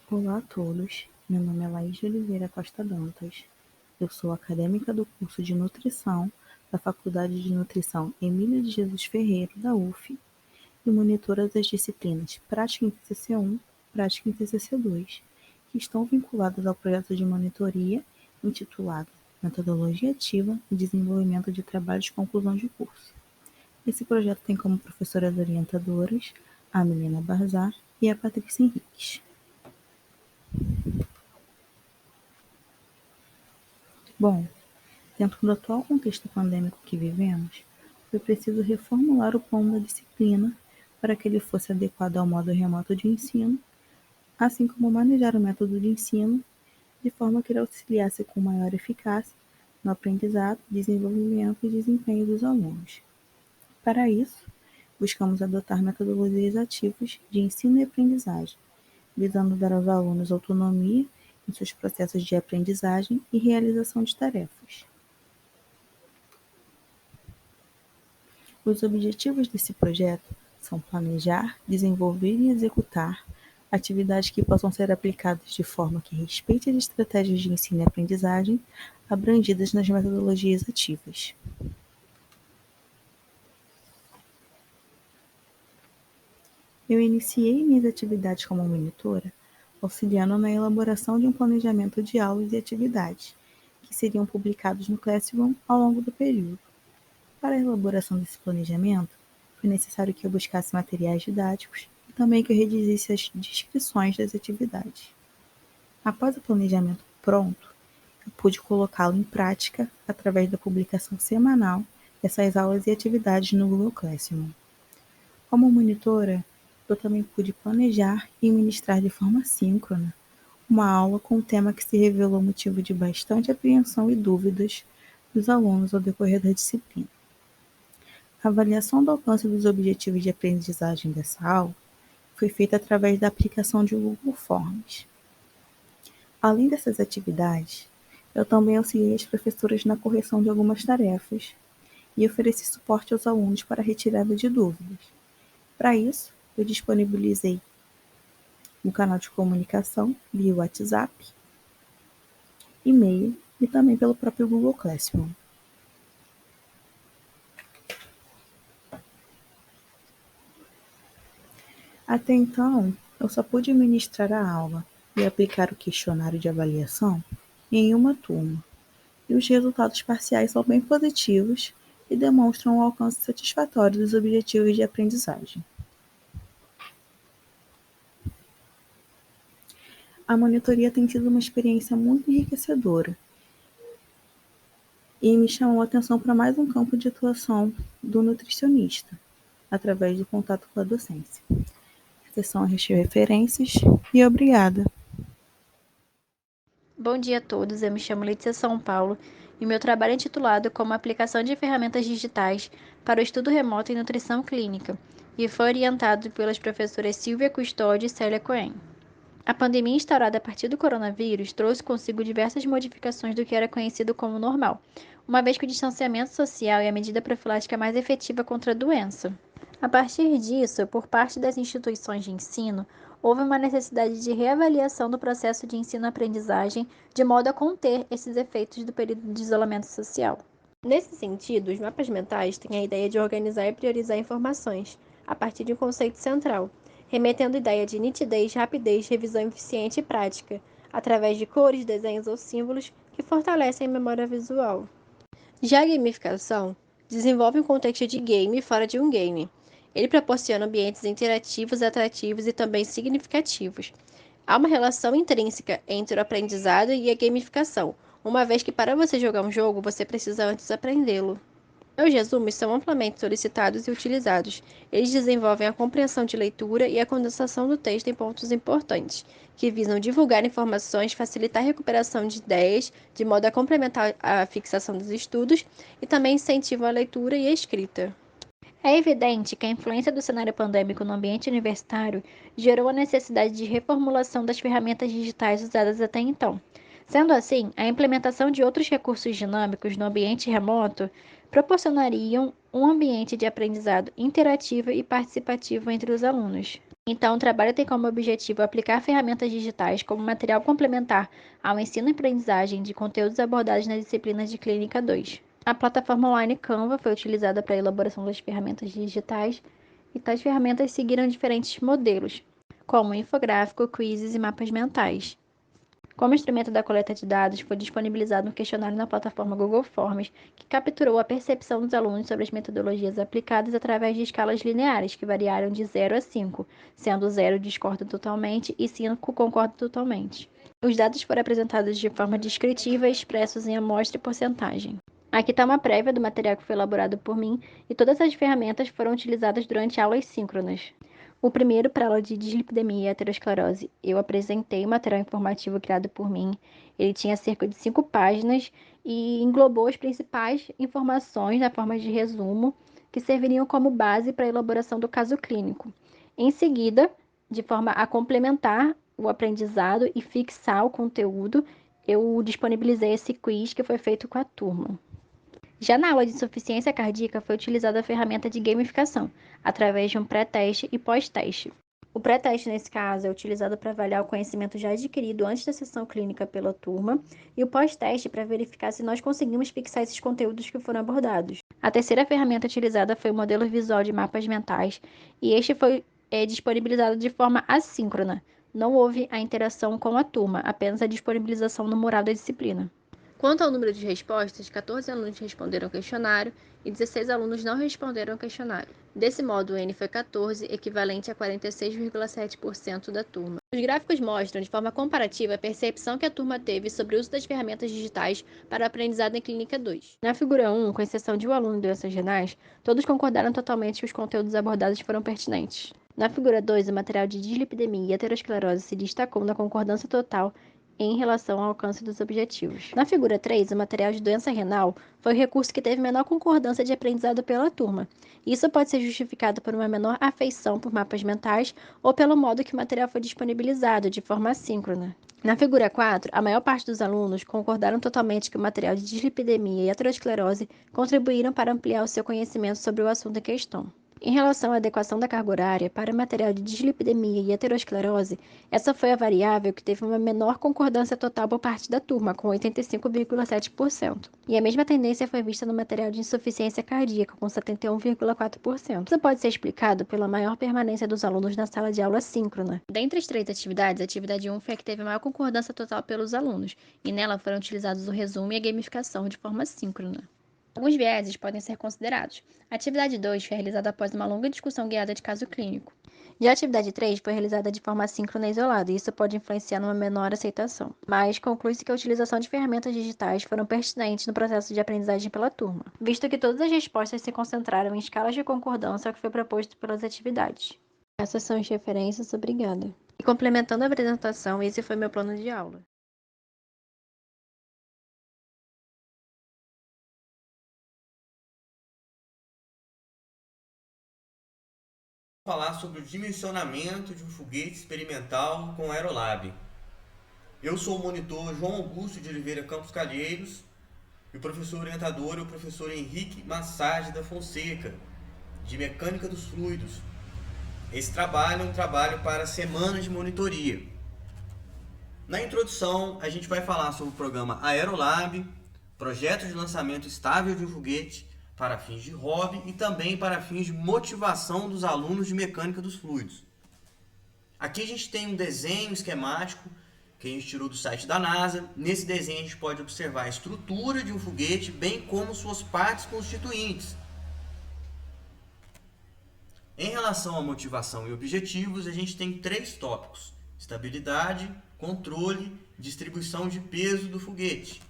[SPEAKER 14] Olá a todos, meu nome é Laís de Oliveira Costa Dantas. Eu sou acadêmica do curso de Nutrição da Faculdade de Nutrição Emília de Jesus Ferreira, da UF, e monitora das disciplinas Prática em TCC1, Prática em TCC2, que estão vinculadas ao projeto de monitoria intitulado Metodologia Ativa e Desenvolvimento de Trabalhos de Conclusão de Curso. Esse projeto tem como professoras orientadoras a Milena Barzar e a Patrícia Henriques. Bom, dentro do atual contexto pandêmico que vivemos, foi preciso reformular o plano da disciplina para que ele fosse adequado ao modo remoto de ensino, assim como manejar o método de ensino de forma que ele auxiliasse com maior eficácia no aprendizado, desenvolvimento e desempenho dos alunos. Para isso, buscamos adotar metodologias ativas de ensino e aprendizagem, visando dar aos alunos autonomia em seus processos de aprendizagem e realização de tarefas. Os objetivos desse projeto são planejar, desenvolver e executar atividades que possam ser aplicadas de forma que respeite as estratégias de ensino e aprendizagem abrangidas nas metodologias ativas. Eu iniciei minhas atividades como monitora, auxiliando na elaboração de um planejamento de aulas e atividades, que seriam publicados no Classroom ao longo do período. Para a elaboração desse planejamento, foi necessário que eu buscasse materiais didáticos e também que eu redigisse as descrições das atividades. Após o planejamento pronto, eu pude colocá-lo em prática através da publicação semanal dessas aulas e atividades no Google Classroom. Como monitora, eu também pude planejar e ministrar de forma síncrona uma aula com um tema que se revelou motivo de bastante apreensão e dúvidas dos alunos ao decorrer da disciplina. A avaliação do alcance dos objetivos de aprendizagem dessa aula foi feita através da aplicação de Google Forms. Além dessas atividades, eu também auxiliei as professoras na correção de algumas tarefas e ofereci suporte aos alunos para a retirada de dúvidas. Para isso, eu disponibilizei um canal de comunicação via WhatsApp, e-mail e também pelo próprio Google Classroom. Até então, eu só pude ministrar a aula e aplicar o questionário de avaliação em uma turma, e os resultados parciais são bem positivos e demonstram um alcance satisfatório dos objetivos de aprendizagem. A monitoria tem sido uma experiência muito enriquecedora e me chamou a atenção para mais um campo de atuação do nutricionista, através do contato com a docência. Essas são as referências e obrigada.
[SPEAKER 15] Bom dia a todos, eu me chamo Letícia São Paulo e meu trabalho é intitulado como Aplicação de Ferramentas Digitais para o Estudo Remoto em Nutrição Clínica e foi orientado pelas professoras Silvia Custódio e Célia Cohen. A pandemia instaurada a partir do coronavírus trouxe consigo diversas modificações do que era conhecido como normal, uma vez que o distanciamento social é a medida profilática mais efetiva contra a doença. A partir disso, por parte das instituições de ensino, houve uma necessidade de reavaliação do processo de ensino-aprendizagem de modo a conter esses efeitos do período de isolamento social. Nesse sentido, os mapas mentais têm a ideia de organizar e priorizar informações, a partir de um conceito central, remetendo a ideia de nitidez, rapidez, revisão eficiente e prática, através de cores, desenhos ou símbolos que fortalecem a memória visual. Já a gamificação desenvolve um contexto de game fora de um game. Ele proporciona ambientes interativos, atrativos e também significativos. Há uma relação intrínseca entre o aprendizado e a gamificação, uma vez que para você jogar um jogo, você precisa antes aprendê-lo. Os resumos são amplamente solicitados e utilizados. Eles desenvolvem a compreensão de leitura e a condensação do texto em pontos importantes, que visam divulgar informações, facilitar a recuperação de ideias, de modo a complementar a fixação dos estudos e também incentivam a leitura e a escrita. É evidente que a influência do cenário pandêmico no ambiente universitário gerou a necessidade de reformulação das ferramentas digitais usadas até então. Sendo assim, a implementação de outros recursos dinâmicos no ambiente remoto proporcionariam um ambiente de aprendizado interativo e participativo entre os alunos. Então, o trabalho tem como objetivo aplicar ferramentas digitais como material complementar ao ensino e aprendizagem de conteúdos abordados nas disciplinas de Clínica 2. A plataforma online Canva foi utilizada para a elaboração das ferramentas digitais e tais ferramentas seguiram diferentes modelos, como infográfico, quizzes e mapas mentais. Como instrumento da coleta de dados, foi disponibilizado um questionário na plataforma Google Forms, que capturou a percepção dos alunos sobre as metodologias aplicadas através de escalas lineares, que variaram de 0 a 5, sendo 0 discorda totalmente e 5 concorda totalmente. Os dados foram apresentados de forma descritiva e expressos em amostra e porcentagem. Aqui está uma prévia do material que foi elaborado por mim, e todas as ferramentas foram utilizadas durante aulas síncronas. O primeiro, para a aula de dislipidemia e aterosclerose, eu apresentei o material informativo criado por mim. Ele tinha cerca de 5 páginas e englobou as principais informações na forma de resumo, que serviriam como base para a elaboração do caso clínico. Em seguida, de forma a complementar o aprendizado e fixar o conteúdo, eu disponibilizei esse quiz que foi feito com a turma. Já na aula de insuficiência cardíaca foi utilizada a ferramenta de gamificação, através de um pré-teste e pós-teste. O pré-teste, nesse caso, é utilizado para avaliar o conhecimento já adquirido antes da sessão clínica pela turma, e o pós-teste para verificar se nós conseguimos fixar esses conteúdos que foram abordados. A terceira ferramenta utilizada foi o modelo visual de mapas mentais, e este foi disponibilizado de forma assíncrona. Não houve a interação com a turma, apenas a disponibilização no mural da disciplina. Quanto ao número de respostas, 14 alunos responderam ao questionário e 16 alunos não responderam ao questionário. Desse modo, o N foi 14, equivalente a 46,7% da turma. Os gráficos mostram, de forma comparativa, a percepção que a turma teve sobre o uso das ferramentas digitais para o aprendizado em Clínica 2. Na figura 1, com exceção de um aluno em doenças renais, todos concordaram totalmente que os conteúdos abordados foram pertinentes. Na figura 2, o material de dislipidemia e aterosclerose se destacou na concordância total em relação ao alcance dos objetivos. Na figura 3, o material de doença renal foi o recurso que teve menor concordância de aprendizado pela turma. Isso pode ser justificado por uma menor afeição por mapas mentais ou pelo modo que o material foi disponibilizado, de forma assíncrona. Na figura 4, a maior parte dos alunos concordaram totalmente que o material de dislipidemia e aterosclerose contribuíram para ampliar o seu conhecimento sobre o assunto em questão. Em relação à adequação da carga horária para o material de dislipidemia e aterosclerose, essa foi a variável que teve uma menor concordância total por parte da turma, com 85,7%. E a mesma tendência foi vista no material de insuficiência cardíaca, com 71,4%. Isso pode ser explicado pela maior permanência dos alunos na sala de aula síncrona. Dentre as 3 atividades, a atividade 1 foi a que teve a maior concordância total pelos alunos, e nela foram utilizados o resumo e a gamificação de forma síncrona. Alguns vieses podem ser considerados. A atividade 2 foi realizada após uma longa discussão guiada de caso clínico. Já a atividade 3 foi realizada de forma assíncrona e isolada, e isso pode influenciar numa menor aceitação. Mas conclui-se que a utilização de ferramentas digitais foram pertinentes no processo de aprendizagem pela turma, visto que todas as respostas se concentraram em escalas de concordância ao que foi proposto pelas atividades. Essas são as referências, obrigada. E complementando a apresentação, esse foi meu plano de aula.
[SPEAKER 16] Falar sobre o dimensionamento de um foguete experimental com Aerolab. Eu sou o monitor João Augusto de Oliveira Campos Calheiros e o professor orientador é o professor Henrique Massage da Fonseca, de Mecânica dos Fluidos. Esse trabalho é um trabalho para semanas de monitoria. Na introdução, a gente vai falar sobre o programa Aerolab, projeto de lançamento estável de um foguete para fins de hobby e também para fins de motivação dos alunos de mecânica dos fluidos. Aqui a gente tem um desenho esquemático que a gente tirou do site da NASA. Nesse desenho a gente pode observar a estrutura de um foguete, bem como suas partes constituintes. Em relação à motivação e objetivos, a gente tem 3 tópicos: estabilidade, controle, distribuição de peso do foguete.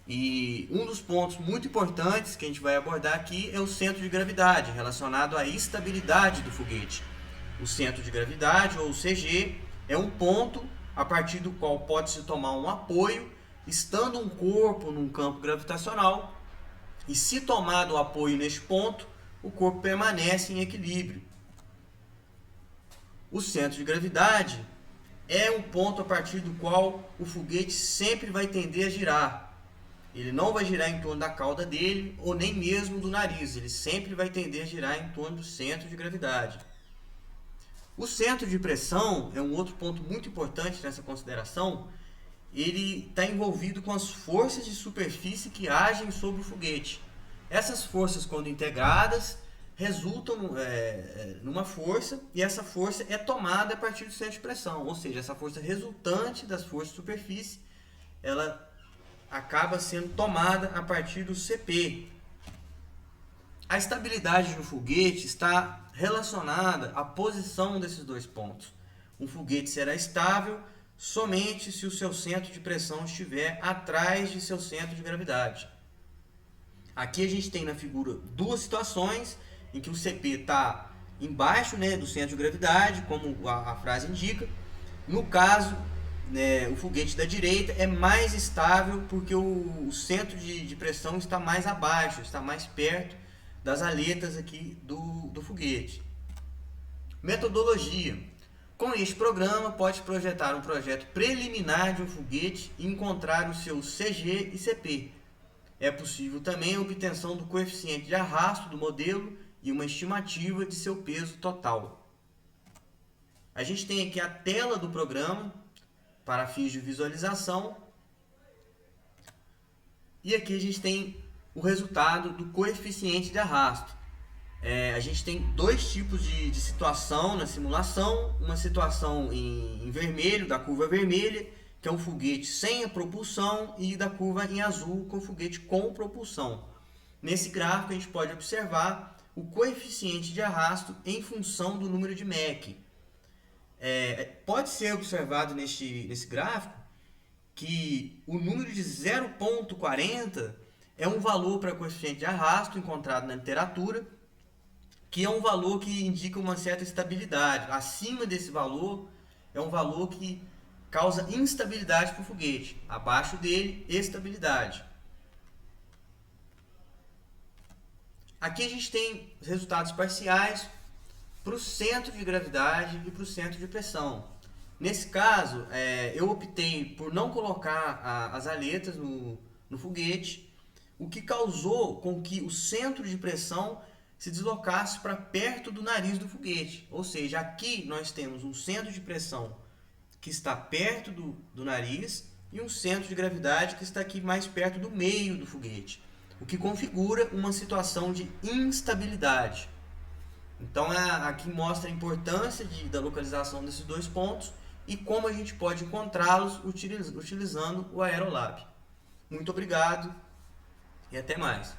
[SPEAKER 16] E um dos pontos muito importantes que a gente vai abordar aqui é o centro de gravidade, relacionado à estabilidade do foguete. O centro de gravidade, ou CG, é um ponto a partir do qual pode-se tomar um apoio, estando um corpo num campo gravitacional, e se tomado o apoio neste ponto, o corpo permanece em equilíbrio. O centro de gravidade é um ponto a partir do qual o foguete sempre vai tender a girar. Ele não vai girar em torno da cauda dele ou nem mesmo do nariz. Ele sempre vai tender a girar em torno do centro de gravidade. O centro de pressão é um outro ponto muito importante nessa consideração. Ele está envolvido com as forças de superfície que agem sobre o foguete. Essas forças, quando integradas, resultam numa força, e essa força é tomada a partir do centro de pressão, ou seja, essa força resultante das forças de superfície, ela acaba sendo tomada a partir do CP. A estabilidade do foguete está relacionada à posição desses dois pontos. Um foguete será estável somente se o seu centro de pressão estiver atrás de seu centro de gravidade. Aqui a gente tem na figura duas situações em que o CP está embaixo, né, do centro de gravidade, como a frase indica. No caso, o foguete da direita é mais estável porque o centro de pressão está mais abaixo, está mais perto das aletas aqui do foguete. Metodologia. Com este programa, pode projetar um projeto preliminar de um foguete e encontrar o seu CG e CP. É possível também a obtenção do coeficiente de arrasto do modelo e uma estimativa de seu peso total. A gente tem aqui a tela do programa para fins de visualização. E aqui a gente tem o resultado do coeficiente de arrasto. A gente tem dois tipos de situação na simulação. Uma situação em vermelho, da curva vermelha, que é um foguete sem a propulsão, e da curva em azul, com o foguete com propulsão. Nesse gráfico a gente pode observar o coeficiente de arrasto em função do número de Mach. Pode ser observado nesse gráfico que o número de 0,40 é um valor para coeficiente de arrasto encontrado na literatura, que é um valor que indica uma certa estabilidade. Acima desse valor é um valor que causa instabilidade para o foguete. Abaixo dele, estabilidade. Aqui a gente tem os resultados parciais para o centro de gravidade e para o centro de pressão. Nesse caso, eu optei por não colocar as aletas no foguete, o que causou com que o centro de pressão se deslocasse para perto do nariz do foguete. Ou seja, aqui nós temos um centro de pressão que está perto do nariz e um centro de gravidade que está aqui mais perto do meio do foguete, o que configura uma situação de instabilidade. Então aqui mostra a importância da localização desses dois pontos e como a gente pode encontrá-los utilizando o Aerolab. Muito obrigado e até mais.